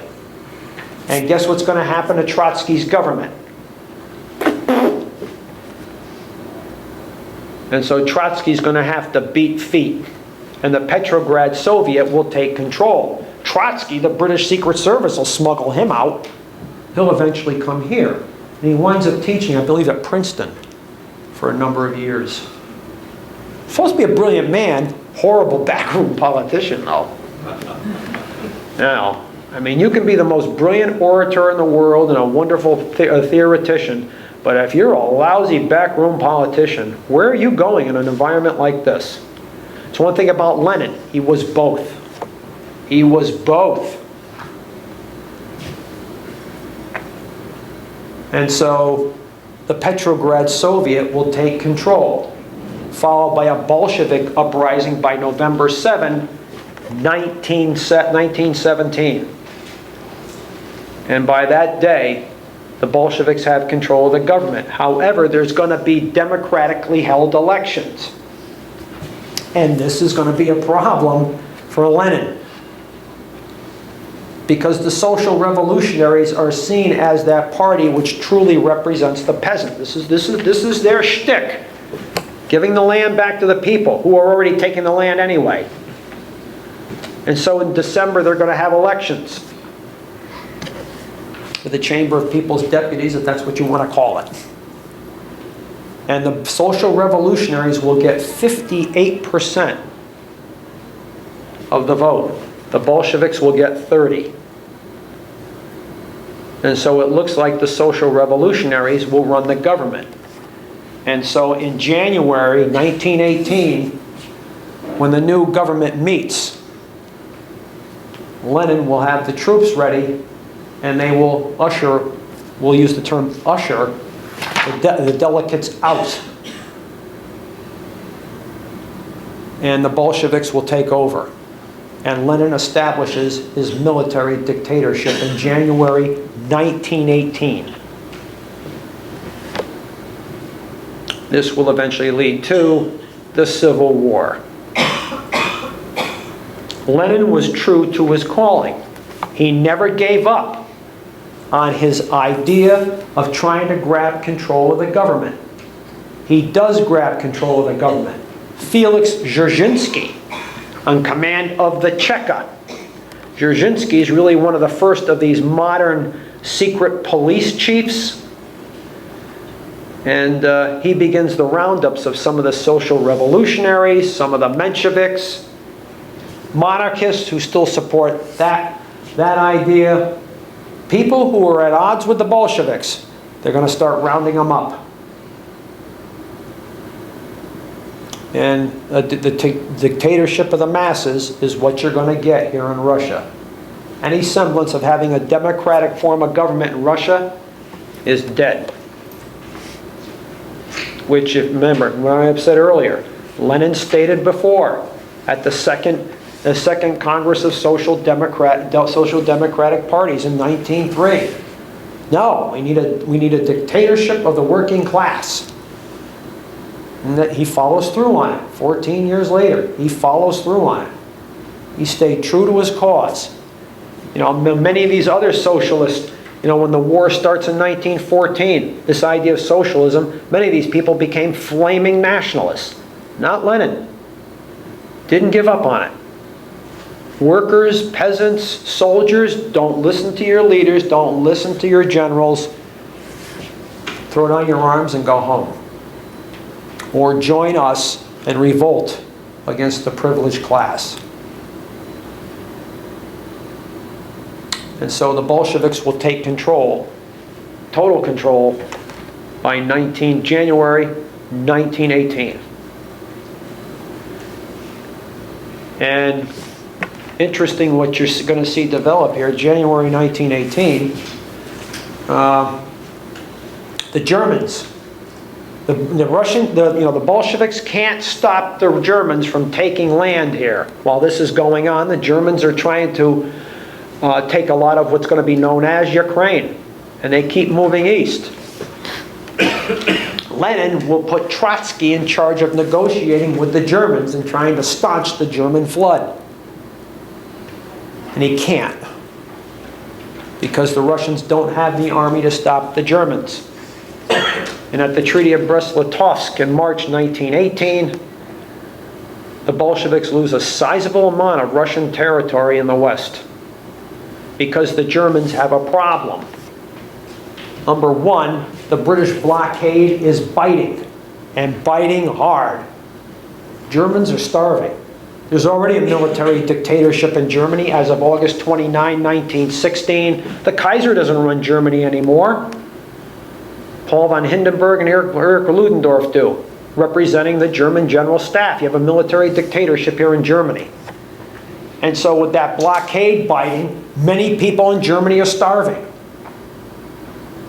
And guess what's going to happen to Trotsky's government? And so Trotsky's going to have to beat feet. And the Petrograd Soviet will take control. Trotsky, the British Secret Service, will smuggle him out. he'll eventually come here. And he winds up teaching, I believe, at Princeton for a number of years. Supposed to be a brilliant man, horrible backroom politician, though. Now, I mean, you can be the most brilliant orator in the world and a wonderful theoretician, but if you're a lousy backroom politician, where are you going in an environment like this? It's one thing about Lenin. He was both. He was both. And so the Petrograd Soviet will take control, followed by a Bolshevik uprising by November 7, 1917. And by that day, the Bolsheviks have control of the government. However, there's going to be democratically held elections. And this is going to be a problem for Lenin, because the social revolutionaries are seen as that party which truly represents the peasant. This is their shtick, giving the land back to the people who are already taking the land anyway. And so in December they're going to have elections for the Chamber of People's Deputies, if that's what you want to call it. And the social revolutionaries will get 58% of the vote. The Bolsheviks will get 30%. And so it looks like the social revolutionaries will run the government. And so in January 1918, when the new government meets, Lenin will have the troops ready, and they will usher, we'll use the term usher, the delegates out. And the Bolsheviks will take over. And Lenin establishes his military dictatorship in January 1918. This will eventually lead to the Civil War. Lenin was true to his calling. He never gave up on his idea of trying to grab control of the government. He does grab control of the government. Felix Dzerzhinsky, on command of the Cheka. Dzerzhinsky is really one of the first of these modern secret police chiefs. And he begins the roundups of some of the social revolutionaries, some of the Mensheviks, monarchists who still support that idea. People who are at odds with the Bolsheviks, they're going to start rounding them up. And the dictatorship of the masses is what you're going to get here in Russia. Any semblance of having a democratic form of government in Russia is dead. Which, if remember, what I have said earlier, Lenin stated before at the second Congress of Social Democratic Parties in 1903. No, we need a dictatorship of the working class. And that he follows through on it. 14 years later, he follows through on it. He stayed true to his cause. You know, many of these other socialists, you know, when the war starts in 1914, this idea of socialism, many of these people became flaming nationalists. Not Lenin. Didn't give up on it. Workers, peasants, soldiers, don't listen to your leaders, don't listen to your generals. Throw down your arms and go home. Or join us and revolt against the privileged class. And so the Bolsheviks will take control, total control, by January 1918. And interesting what you're going to see develop here, January 1918, the Germans, the Bolsheviks can't stop the Germans from taking land here. While this is going on, the Germans are trying to take a lot of what's going to be known as Ukraine, and they keep moving east. Lenin will put Trotsky in charge of negotiating with the Germans and trying to staunch the German flood. And he can't, because the Russians don't have the army to stop the Germans. And at the Treaty of Brest-Litovsk in March 1918, the Bolsheviks lose a sizable amount of Russian territory in the West, because the Germans have a problem. Number one, the British blockade is biting, and biting hard. Germans are starving. There's already a military dictatorship in Germany as of August 29, 1916. The Kaiser doesn't run Germany anymore. Paul von Hindenburg and Erich Ludendorff do, representing the German General Staff. You have a military dictatorship here in Germany. And so with that blockade biting, many people in Germany are starving.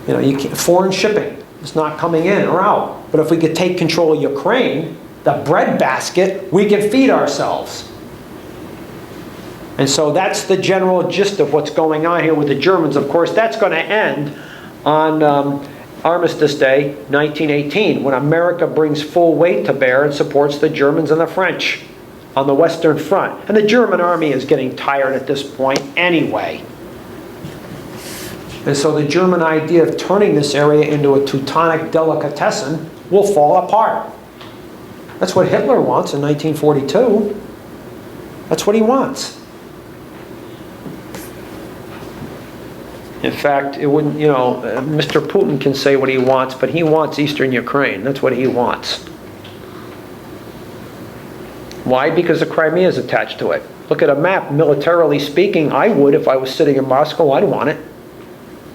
You know, foreign shipping is not coming in or out. But if we could take control of Ukraine, the breadbasket, we can feed ourselves. And so that's the general gist of what's going on here with the Germans. Of course, that's going to end on Armistice Day, 1918, when America brings full weight to bear and supports the Germans and the French on the Western Front. And the German army is getting tired at this point anyway. And so the German idea of turning this area into a Teutonic delicatessen will fall apart. That's what Hitler wants in 1942. That's what he wants. In fact, it wouldn't, you know, Mr. Putin can say what he wants, but he wants Eastern Ukraine. That's what he wants. Why? Because the Crimea is attached to it. Look at a map. Militarily speaking, I would, if I was sitting in Moscow, I'd want it.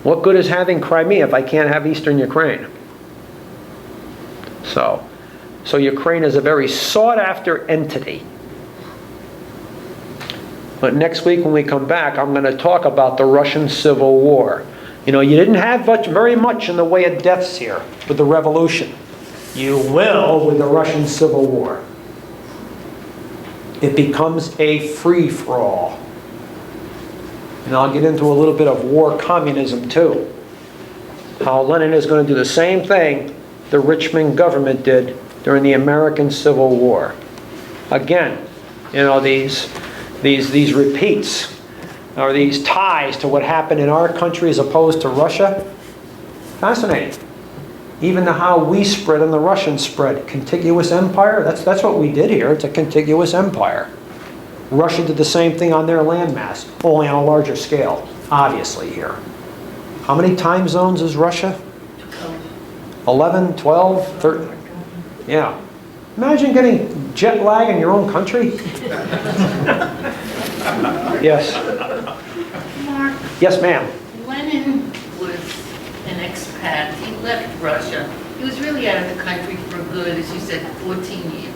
What good is having Crimea if I can't have Eastern Ukraine? So Ukraine is a very sought-after entity. But next week when we come back, I'm going to talk about the Russian Civil War. You know, you didn't have very much in the way of deaths here with the revolution. You will with the Russian Civil War. It becomes a free-for-all. And I'll get into a little bit of war communism too. How Lenin is going to do the same thing the Richmond government did during the American Civil War. Again, you know, these repeats, or these ties to what happened in our country as opposed to Russia. Fascinating. Even to how we spread and the Russians spread. Contiguous empire, that's what we did here. It's a contiguous empire. Russia did the same thing on their landmass, only on a larger scale, obviously here. How many time zones is Russia? 11, 12, 13? Yeah. Imagine getting jet lag in your own country. Yes. Mark. Yes, ma'am. Lenin was an expat. He left Russia. He was really out of the country for good, as you said, 14 years.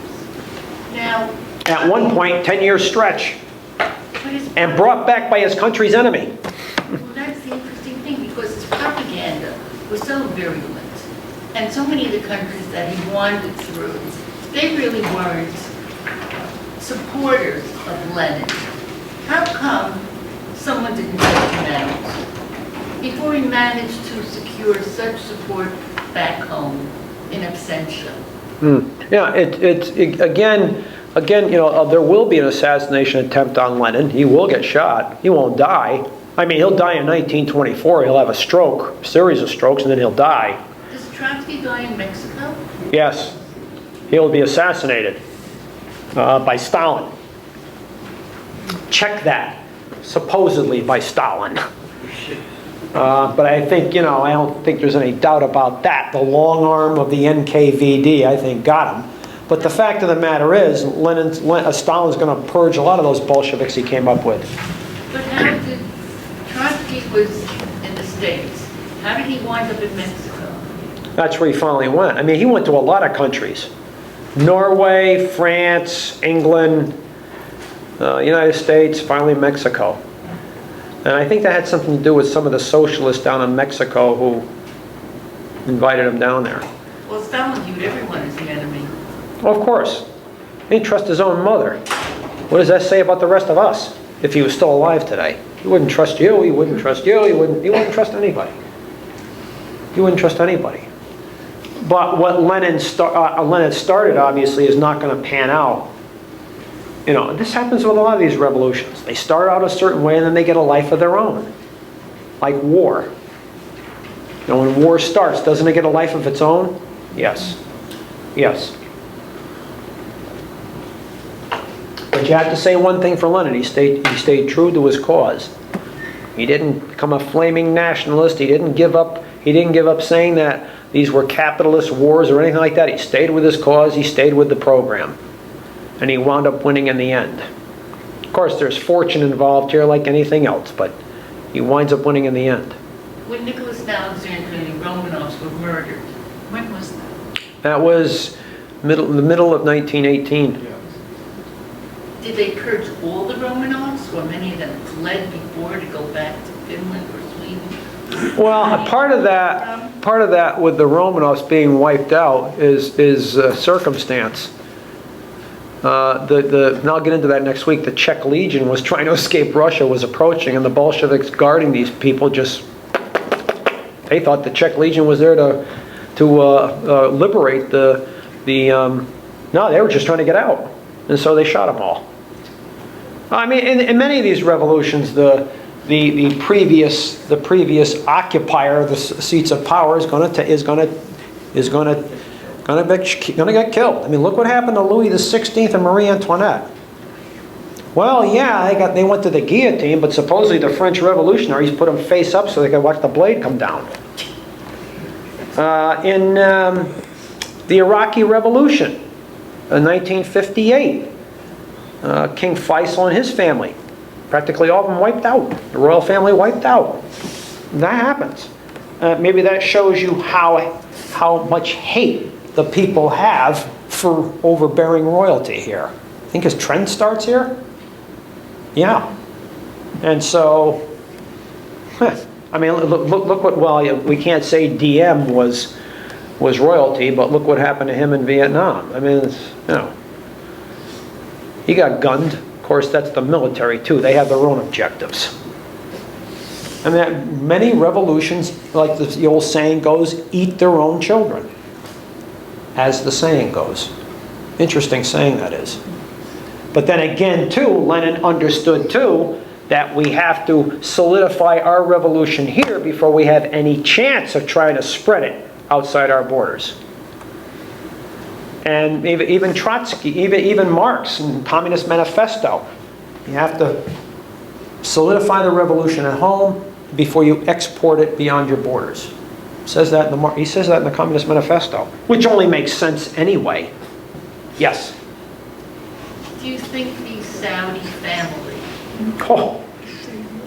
Now, at one point, 10-year stretch, and brought back by his country's enemy. Well, that's the interesting thing, because his propaganda was so virulent. And so many of the countries that he wandered through, they really weren't supporters of Lenin. How come someone didn't take him out before he managed to secure such support back home in absentia? Yeah, again, you know, there will be an assassination attempt on Lenin. He will get shot. He won't die. I mean, he'll die in 1924. He'll have a stroke, a series of strokes, and then he'll die. Does Trotsky die in Mexico? Yes. He'll be assassinated by Stalin. Check that. Supposedly by Stalin. But I think, you know, I don't think there's any doubt about that. The long arm of the NKVD, I think, got him. But the fact of the matter is, Stalin's going to purge a lot of those Bolsheviks he came up with. But how did Trotsky was in the States? How did he wind up in Mexico? That's where he finally went. I mean, he went to a lot of countries. Norway, France, England, United States, finally Mexico. And I think that had something to do with some of the socialists down in Mexico who invited him down there. Well, Stalin viewed everyone as the enemy. Well, of course. He didn't trust his own mother. What does that say about the rest of us if he was still alive today? He wouldn't trust you, he wouldn't trust you, he wouldn't trust anybody. He wouldn't trust anybody. But what Lenin started, obviously, is not going to pan out. You know, this happens with a lot of these revolutions. They start out a certain way and then they get a life of their own. Like war. You know, when war starts, doesn't it get a life of its own? Yes. Yes. But you have to say one thing for Lenin. He stayed true to his cause. He didn't become a flaming nationalist. He didn't give up He didn't give up saying that these were capitalist wars or anything like that. He stayed with his cause. He stayed with the program. And he wound up winning in the end. Of course, there's fortune involved here like anything else, but he winds up winning in the end. When Nicholas and Alexander and the Romanovs were murdered, when was that? That was the middle of 1918. Did they purge all the Romanovs, or many of them fled before to go back to Finland or Sweden? Well, part of that with the Romanovs being wiped out is circumstance. And I'll get into that next week. The Czech Legion was trying to escape Russia, was approaching, and the Bolsheviks guarding these people they thought the Czech Legion was there to liberate no, they were just trying to get out, and so they shot them all. I mean, in many of these revolutions, the previous occupier of the seats of power is going to get killed. I mean, look what happened to Louis XVI and Marie Antoinette. Well, yeah, they went to the guillotine, but supposedly the French revolutionaries put them face up so they could watch the blade come down. In the Iraqi Revolution in 1958, King Faisal and his family, practically all of them wiped out. The royal family wiped out. That happens. Maybe that shows you how much hate the people have for overbearing royalty here. I think his trend starts here. Yeah. And so, I mean, look what, well, we can't say DM was royalty, but look what happened to him in Vietnam. I mean, he got gunned. Of course, that's the military too. They have their own objectives. I mean, many revolutions, like the old saying goes, eat their own children. As the saying goes. Interesting saying that is. But then again, too, Lenin understood, too, that we have to solidify our revolution here before we have any chance of trying to spread it outside our borders. And even Trotsky, even Marx in Communist Manifesto, you have to solidify the revolution at home before you export it beyond your borders. He says that in the Communist Manifesto, which only makes sense anyway. Yes? Do you think the Saudi family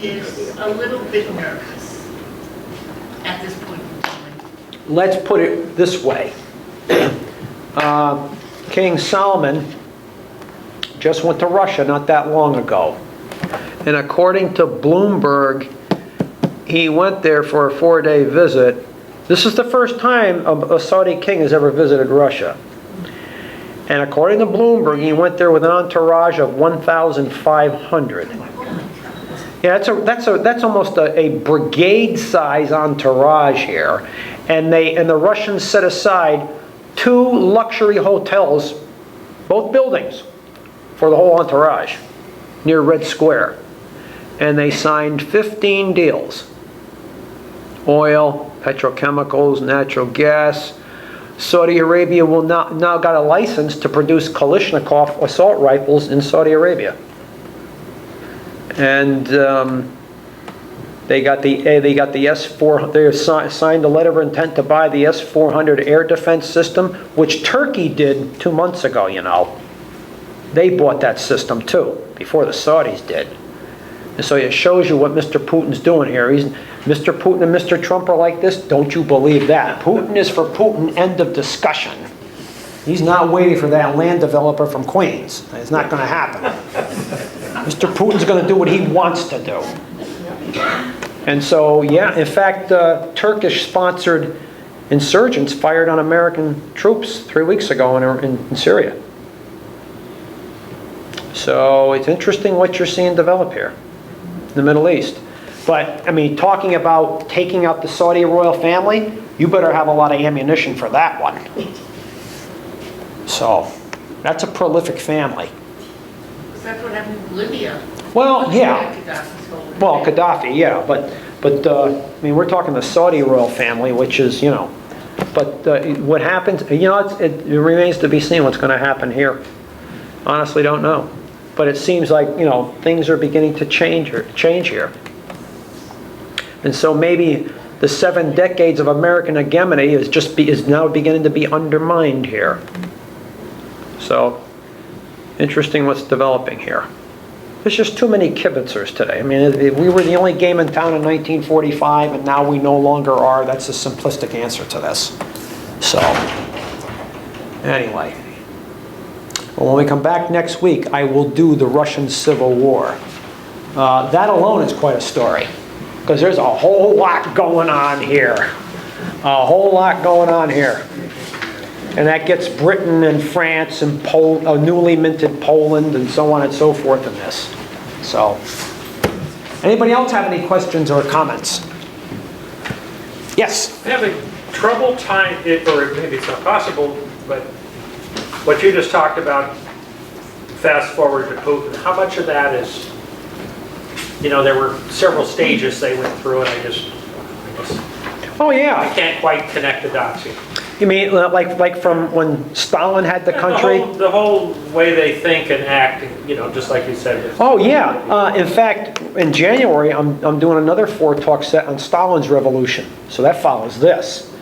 is a little bit nervous at this point in time? Let's put it this way. King Solomon just went to Russia not that long ago. And according to Bloomberg, he went there for a 4-day visit. This is the first time a Saudi king has ever visited Russia. And according to Bloomberg, he went there with an entourage of 1,500. Yeah, that's almost a brigade-size entourage here. And the Russians set aside 2 luxury hotels, both buildings, for the whole entourage near Red Square. And they signed 15 deals. Oil, petrochemicals, natural gas. Saudi Arabia will now got a license to produce Kalashnikov assault rifles in Saudi Arabia. And they got the S-400. They signed a letter of intent to buy the S-400 air defense system, which Turkey did 2 months ago. You know, they bought that system too before the Saudis did. And so it shows you what Mr. Putin's doing here. Mr. Putin and Mr. Trump are like this. Don't you believe that? Putin is for Putin. End of discussion. He's not waiting for that land developer from Queens. It's not going to happen. Mr. Putin's going to do what he wants to do. And so, yeah, in fact, Turkish-sponsored insurgents fired on American troops 3 weeks ago in Syria. So it's interesting what you're seeing develop here in the Middle East. But, I mean, talking about taking out the Saudi royal family, you better have a lot of ammunition for that one. So, that's a prolific family. That's what happened in Libya. Well, yeah. Well, Gaddafi, yeah. But I mean, we're talking the Saudi royal family, which is, you know. But what happens, you know, it remains to be seen what's going to happen here. Honestly, don't know. But it seems like, you know, things are beginning to change here. And so maybe the 7 decades of American hegemony is now beginning to be undermined here. So, interesting what's developing here. There's just too many kibitzers today. I mean, we were the only game in town in 1945, and now we no longer are. That's a simplistic answer to this. So, anyway. Well, when we come back next week, I will do the Russian Civil War. That alone is quite a story, because there's a whole lot going on here. A whole lot going on here. And that gets Britain and France and newly minted Poland and so on and so forth in this. So, anybody else have any questions or comments? Yes? I'm having trouble tying it, or maybe it's not possible, but what you just talked about, fast forward to Putin, how much of that is, there were several stages they went through, and I guess, Oh, yeah. I can't quite connect the dots here. You mean like from when Stalin had the country? The whole way they think and act, just like you said. Oh, yeah. In fact, in January, I'm doing another 4-talk set on Stalin's revolution. So that follows this.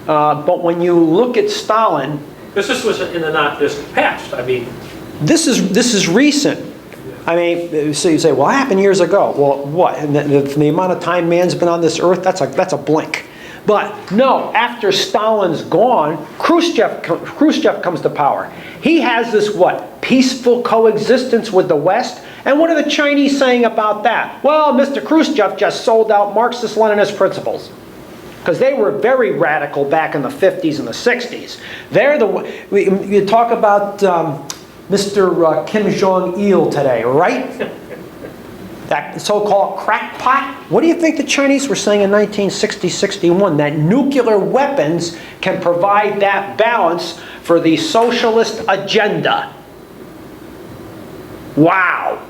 But when you look at Stalin... This was in the not distant past. I mean... This is recent. I mean, so you say, well, what happened years ago? Well, what? And the amount of time man's been on this earth, that's a blink. But no, after Stalin's gone, Khrushchev comes to power. He has this, peaceful coexistence with the West. And what are the Chinese saying about that? Well, Mr. Khrushchev just sold out Marxist-Leninist principles. Because they were very radical back in the 50s and the 60s. You talk about Mr. Kim Jong-il today, right? That so-called crackpot. What do you think the Chinese were saying in 1960-61? That nuclear weapons can provide that balance for the socialist agenda. Wow.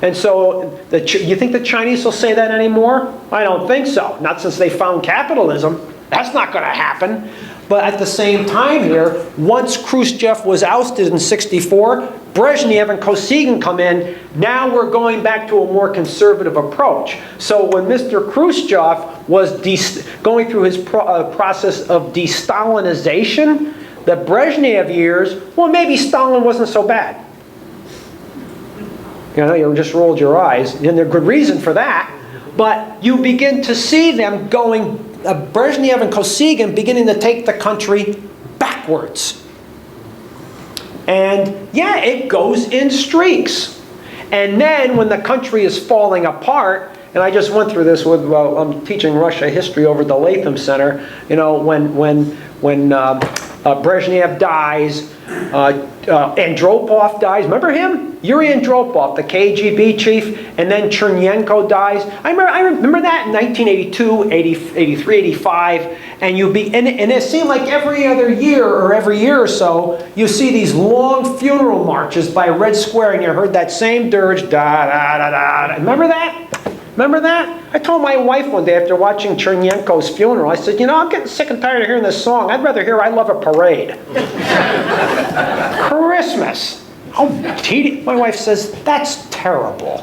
And so, you think the Chinese will say that anymore? I don't think so. Not since they found capitalism. That's not going to happen. But at the same time here, once Khrushchev was ousted in *64, Brezhnev and Kosygin come in. Now we're going back to a more conservative approach. So when Mr. Khrushchev was going through his process of de-Stalinization, the Brezhnev years, well, maybe Stalin wasn't so bad. You just rolled your eyes, and there's good reason for that. But you begin to see them going, Brezhnev and Kosygin beginning to take the country backwards. And yeah, it goes in streaks. And then when the country is falling apart, and I just went through this with, I'm teaching Russia history over at the Latham Center, when Brezhnev dies, Andropov dies. Remember him? Yuri Andropov, the KGB chief, and then Chernenko dies. I remember that in 1982, 83, 85, and it seemed like every other year or every year or so, you see these long funeral marches by Red Square, and you heard that same dirge, da da da da. Remember that? Remember that? I told my wife one day after watching Chernenko's funeral, I said, I'm getting sick and tired of hearing this song. I'd rather hear I Love a Parade. Christmas. Oh, my wife says, that's terrible.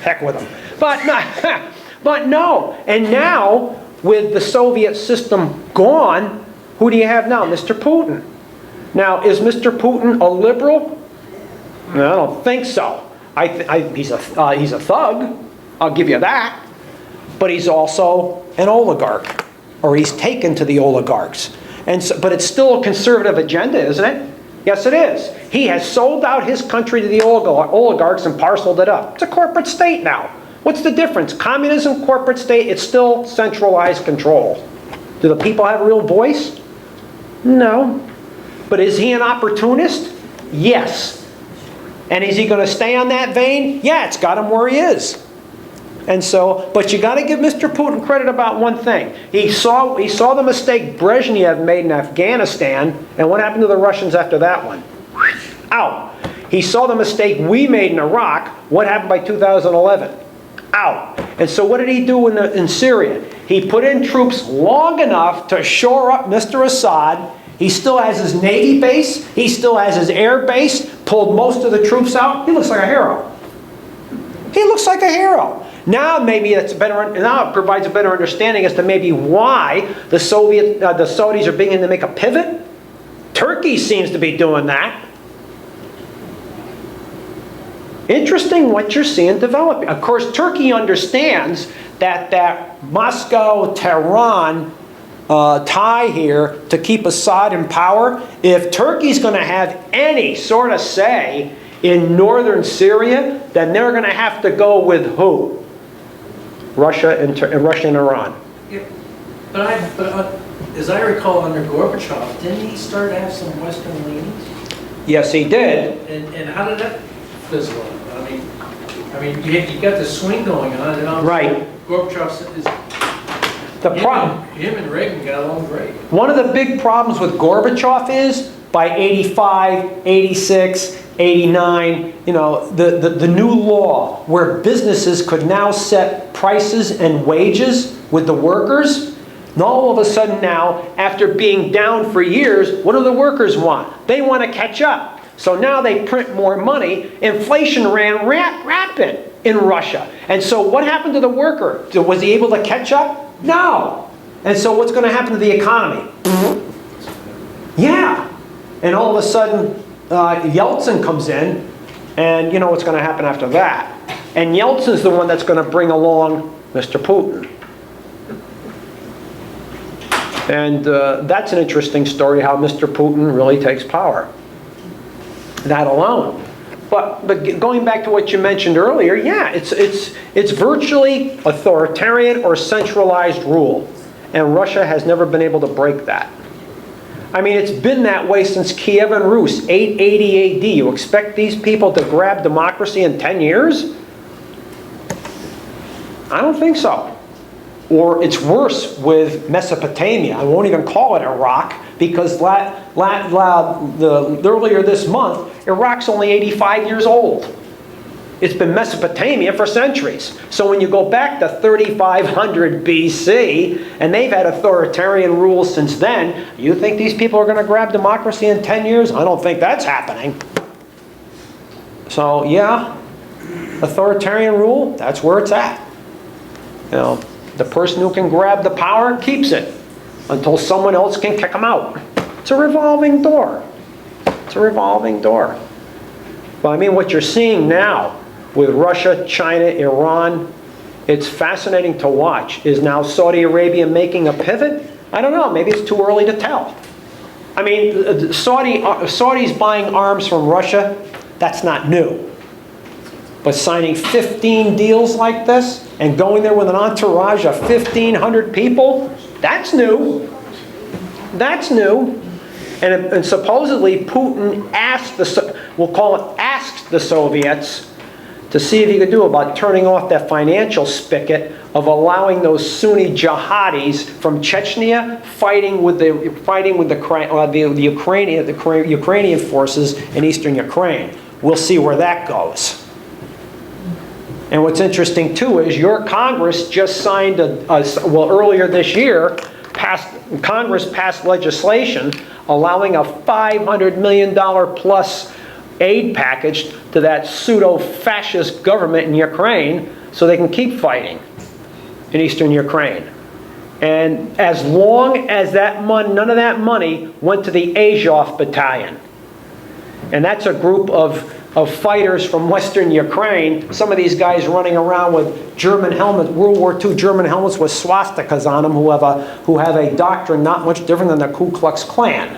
Heck with them. But no. And now, with the Soviet system gone, who do you have now? Mr. Putin. Now, is Mr. Putin a liberal? No, I don't think so. He's a thug. I'll give you that. But he's also an oligarch, or he's taken to the oligarchs. But it's still a conservative agenda, isn't it? Yes, it is. He has sold out his country to the oligarchs and parceled it up. It's a corporate state now. What's the difference? Communism, corporate state, it's still centralized control. Do the people have a real voice? No. But is he an opportunist? Yes. And is he going to stay on that vein? Yeah, it's got him where he is. And so, but you got to give Mr. Putin credit about one thing. He saw the mistake Brezhnev made in Afghanistan, and what happened to the Russians after that one? Out. He saw the mistake we made in Iraq. What happened by 2011? Out. And so what did he do in Syria? He put in troops long enough to shore up Mr. Assad. He still has his Navy base. He still has his air base. Pulled most of the troops out. He looks like a hero. He looks like a hero. Now maybe it's better. Now it provides a better understanding as to maybe why the Saudis are beginning to make a pivot. Turkey seems to be doing that. Interesting what you're seeing developing. Of course, Turkey understands that Moscow, Tehran tie here to keep Assad in power. If Turkey's going to have any sort of say in northern Syria, then they're going to have to go with who? Russia and Iran. Yeah, but as I recall, under Gorbachev, didn't he start to have some Western leanings? Yes, he did. And how did that fizzle out? I mean, you got the swing going on, and obviously Right. Gorbachev is. The problem. Him and Reagan got along great. One of the big problems with Gorbachev is by 85, 86, 89, you know, the new law where businesses could now set prices and wages with the workers. And all of a sudden now, after being down for years, what do the workers want? They want to catch up. So now they print more money. Inflation ran rapid in Russia. And so what happened to the worker? Was he able to catch up? No. And so what's going to happen to the economy? Yeah. And all of a sudden, Yeltsin comes in, and you know what's going to happen after that. And Yeltsin's the one that's going to bring along Mr. Putin. And that's an interesting story, how Mr. Putin really takes power. That alone. But going back to what you mentioned earlier, yeah, it's virtually authoritarian or centralized rule. And Russia has never been able to break that. I mean, it's been that way since Kievan Rus, 880 AD. You expect these people to grab democracy in 10 years? I don't think so. Or it's worse with Mesopotamia. I won't even call it Iraq, because earlier this month, Iraq's only 85 years old. It's been Mesopotamia for centuries. So when you go back to 3500 BC, and they've had authoritarian rule since then, you think these people are going to grab democracy in 10 years? I don't think that's happening. So yeah, authoritarian rule, that's where it's at. You know, the person who can grab the power keeps it until someone else can kick them out. It's a revolving door. It's a revolving door. But I mean, what you're seeing now with Russia, China, Iran, it's fascinating to watch. Is now Saudi Arabia making a pivot? I don't know. Maybe it's too early to tell. I mean, Saudis buying arms from Russia, that's not new. But signing 15 deals like this and going there with an entourage of 1,500 people, that's new. That's new. And supposedly Putin asked asked the Soviets to see if he could do about turning off that financial spigot of allowing those Sunni jihadis from Chechnya fighting with the Ukrainian forces in eastern Ukraine. We'll see where that goes. And what's interesting too is your Congress just signed earlier this year, Congress passed legislation allowing a $500 million plus aid package to that pseudo-fascist government in Ukraine so they can keep fighting in eastern Ukraine. And as long as none of that money went to the Azov Battalion. And that's a group of fighters from western Ukraine. Some of these guys running around with German helmets, World War II German helmets with swastikas on them, who have a doctrine not much different than the Ku Klux Klan.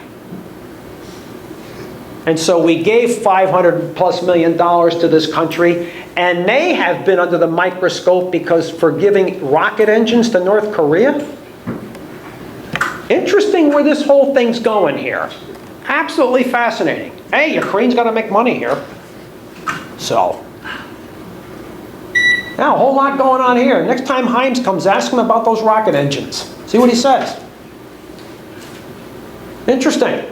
And so we gave $500+ million to this country, and they have been under the microscope because for giving rocket engines to North Korea. Interesting where this whole thing's going here. Absolutely fascinating. Hey, Ukraine's got to make money here. So, now a whole lot going on here. Next time Himes comes, ask him about those rocket engines. See what he says. Interesting.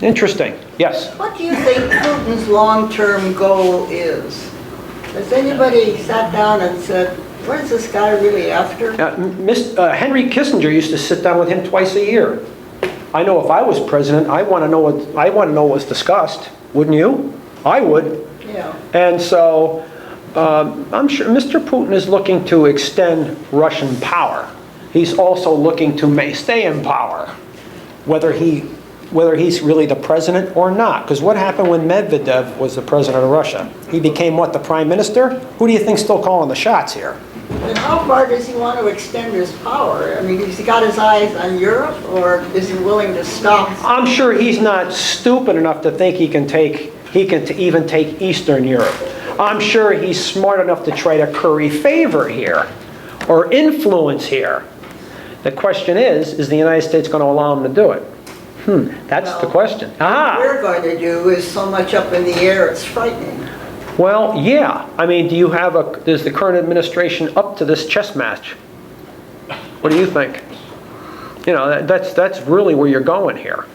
Interesting. Yes? What do you think Putin's long-term goal is? Has anybody sat down and said, what is this guy really after? Henry Kissinger used to sit down with him twice a year. I know if I was president, I want to know what was discussed. Wouldn't you? I would. Yeah. And so, I'm sure Mr. Putin is looking to extend Russian power. He's also looking to stay in power, whether he's really the president or not. Because what happened when Medvedev was the president of Russia? He became what, the prime minister? Who do you think's still calling the shots here? And how far does he want to extend his power? I mean, has he got his eyes on Europe, or is he willing to stop? I'm sure he's not stupid enough to think he can even take Eastern Europe. I'm sure he's smart enough to try to curry favor here, or influence here. The question is the United States going to allow him to do it? That's the question. What we're going to do is so much up in the air, it's frightening. Well, yeah. I mean, is the current administration up to this chess match? What do you think? You know, that's really where you're going here.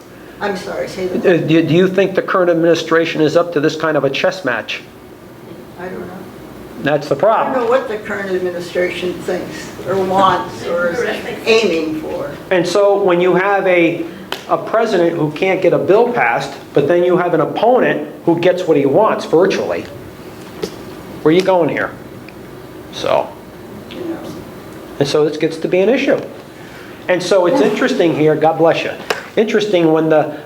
I'm sorry, say that. Do you think the current administration is up to this kind of a chess match? I don't know. That's the I problem. don't know what the current administration thinks, or wants, or is aiming for. And so when you have a president who can't get a bill passed, but then you have an opponent who gets what he wants virtually, where are you going here? So, and so this gets to be an issue. And so it's interesting here, God bless you, interesting when the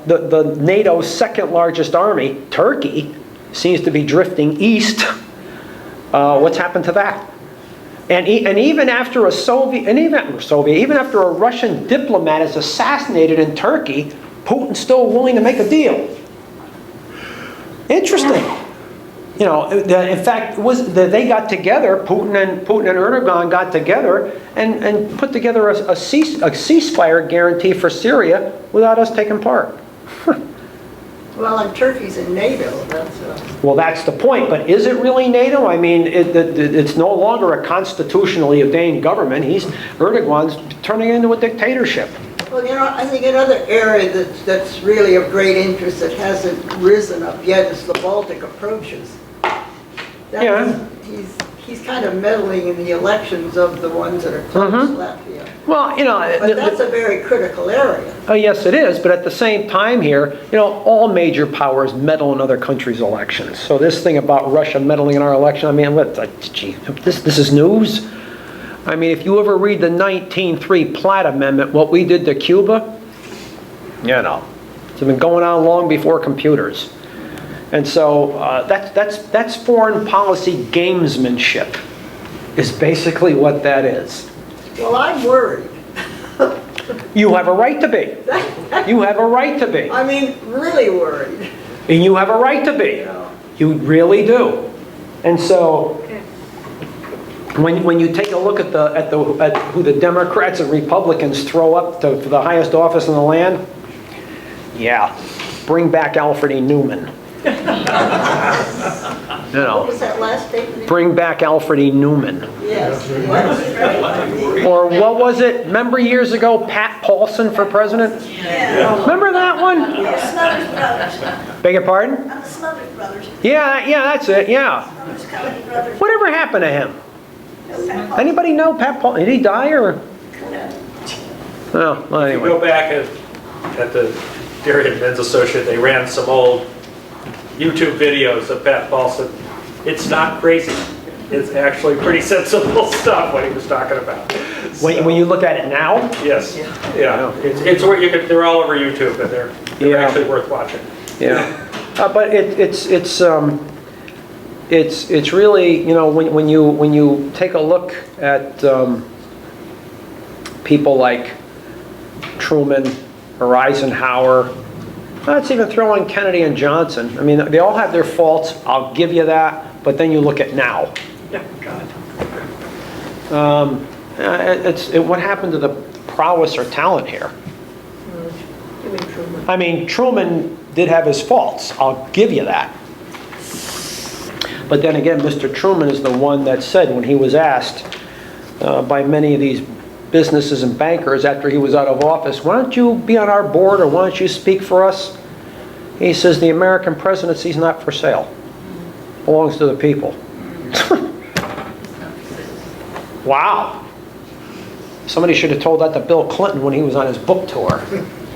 NATO's second largest army, Turkey, seems to be drifting east. What's happened to that? And even after even after a Russian diplomat is assassinated in Turkey, Putin's still willing to make a deal. Interesting. You know, in fact, they got together. Putin and Erdogan got together and put together a ceasefire guarantee for Syria without us taking part. Well, and Turkey's in NATO. Well, that's the point. But is it really NATO? I mean, it's no longer a constitutionally ordained government. Erdogan's turning it into a dictatorship. Well, you know, I think another area that's really of great interest that hasn't risen up yet is the Baltic approaches. He's kind of meddling in the elections of the ones that are close to Latvia. Well, you know, but that's a very critical area. Oh, yes, it is. But at the same time here, you know, all major powers meddle in other countries' elections. So this thing about Russia meddling in our election, I mean, this is news. I mean, if you ever read the 1903 Platt Amendment, what we did to Cuba, you know, it's been going on long before computers. And so that's foreign policy gamesmanship, is basically what that is. Well, I'm worried. You have a right to be. You have a right to be. I mean, really worried. And you have a right to be. You really do. And so, when you take a look at who the Democrats and Republicans throw up for the highest office in the land, yeah, bring back Alfred E. Newman. You know, What was that last statement? bring back Alfred E. Newman. Yes. Or what was it? Remember years ago, Pat Paulson for president? Yeah. Remember that one? Smothers Brothers. Beg your pardon? I'm the Smothers Brothers. Yeah, that's it, yeah. Smothers Company Brothers. Whatever happened to him? No, Anybody know Pat Paulson? Did he die or? Oh, well, If you anyway. go back at the Darien Men's Associate, they ran some old YouTube videos of Pat Paulson. It's not crazy. It's actually pretty sensible stuff what he was talking about. When you look at it now? Yes, yeah. It's where they're all over YouTube, and they're actually worth watching. Yeah. But it's really, you know, when you take a look at people like Truman or Eisenhower, let's even throw in Kennedy and Johnson. I mean, they all have their faults, I'll give you that, but then you look at now. Yeah, God. What happened to the prowess or talent here? I mean, Truman did have his faults, I'll give you that. But then again, Mr. Truman is the one that said when he was asked by many of these businesses and bankers after he was out of office, why don't you be on our board or why don't you speak for us? He says the American presidency is not for sale. It belongs to the people. Wow. Somebody should have told that to Bill Clinton when he was on his book tour.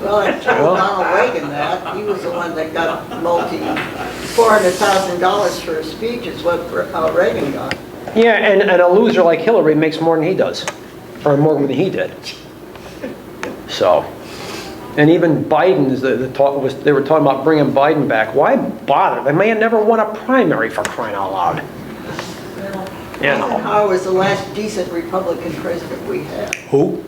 Well, I told Donald Reagan that. He was the one that got $400,000 for his speech is what Reagan got. Yeah, and a loser like Hillary makes more than he does, or more than he did. So, and even Biden, they were talking about bringing Biden back. Why bother? The man never won a primary, for crying out loud. You know. Eisenhower was the last decent Republican president we had. Who?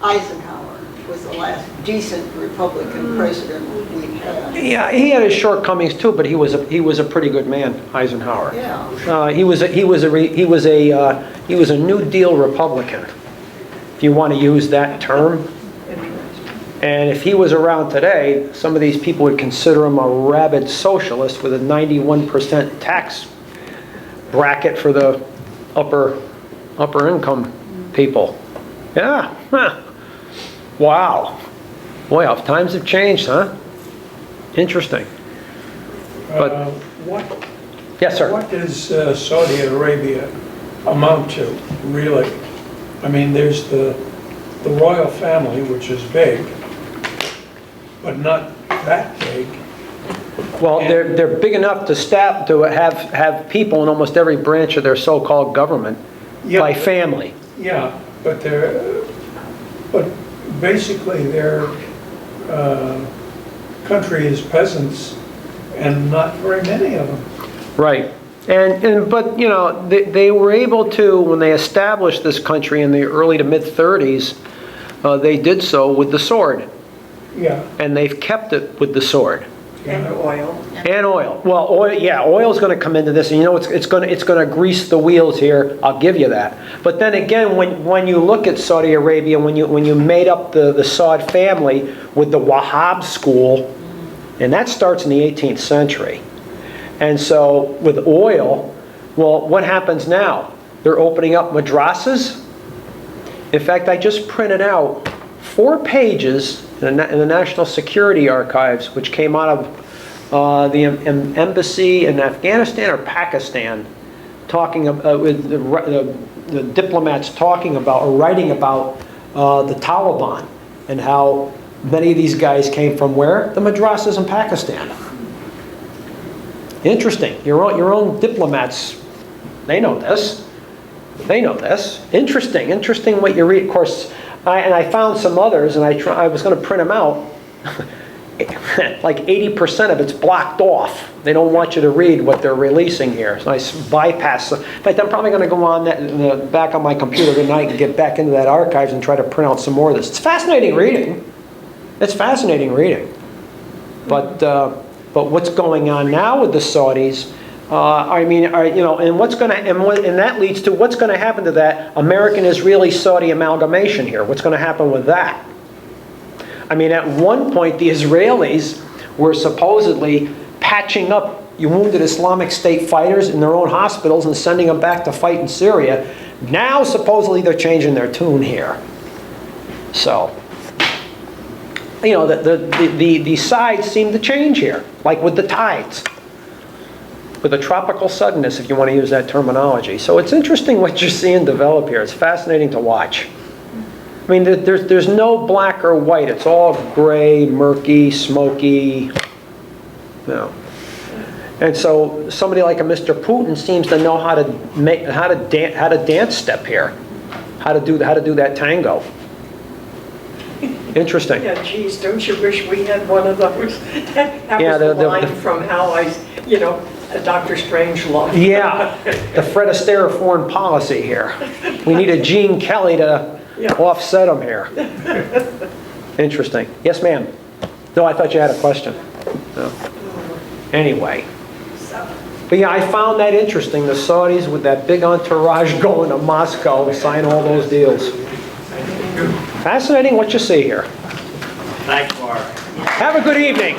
Eisenhower was the last decent Republican president we had. Yeah, he had his shortcomings too, but he was a pretty good man, Eisenhower. Yeah. He was a New Deal Republican, if you want to use that term. And if he was around today, some of these people would consider him a rabid socialist with a 91% tax bracket for the upper income people. Yeah. Huh. Wow. Boy, how times have changed, huh? Interesting. But yes, sir. What does Saudi Arabia amount to, really? I mean, there's the royal family, which is big, but not that big. Well, they're big enough to have people in almost every branch of their so-called government by family. Yeah, but basically their country is peasants, and not very many of them. Right. But you know, they were able to, when they established this country in the early to mid 30s, they did so with the sword. Yeah. And they've kept it with the sword. And oil. And oil. Well, oil, yeah, oil's going to come into this, and you know it's going to grease the wheels here. I'll give you that. But then again, when you look at Saudi Arabia, when you made up the Saud family with the Wahhab school, and that starts in the 18th century. And so with oil, well, what happens now? They're opening up madrasas. In fact, I just printed out 4 pages in the National Security Archives, which came out of the embassy in Afghanistan or Pakistan, talking with the diplomats talking about or writing about the Taliban and how many of these guys came from where? The madrasas in Pakistan. Interesting. Your own diplomats, they know this. They know this. Interesting what you read. Of course, I found some others, and I was going to print them out. Like 80% of it's blocked off. They don't want you to read what they're releasing here. So I bypass. In fact, I'm probably going to go on the back on my computer tonight and get back into that archives and try to print out some more of this. It's fascinating reading. It's fascinating reading. But what's going on now with the Saudis? And what's going to and that leads to what's going to happen to that American-Israeli-Saudi amalgamation here? What's going to happen with that? I mean, at one point, the Israelis were supposedly patching up wounded Islamic State fighters in their own hospitals and sending them back to fight in Syria. Now, supposedly, they're changing their tune here. So, you know, the sides seem to change here, like with the tides. With a tropical suddenness, if you want to use that terminology. So it's interesting what you're seeing develop here. It's fascinating to watch. I mean, there's no black or white. It's all gray, murky, smoky. No. And so somebody like a Mr. Putin seems to know how to dance step here, how to do that tango. Interesting. Yeah, geez, don't you wish we had one of those? That was the line from Allies, Dr. Strangelove. Yeah, the Fred Astaire of foreign policy here. We need a Gene Kelly to offset him here. Interesting. Yes, ma'am. No, I thought you had a question. No. Anyway. But yeah, I found that interesting. The Saudis with that big entourage going to Moscow to sign all those deals. Fascinating what you see here. Thanks, Mark. Have a good evening.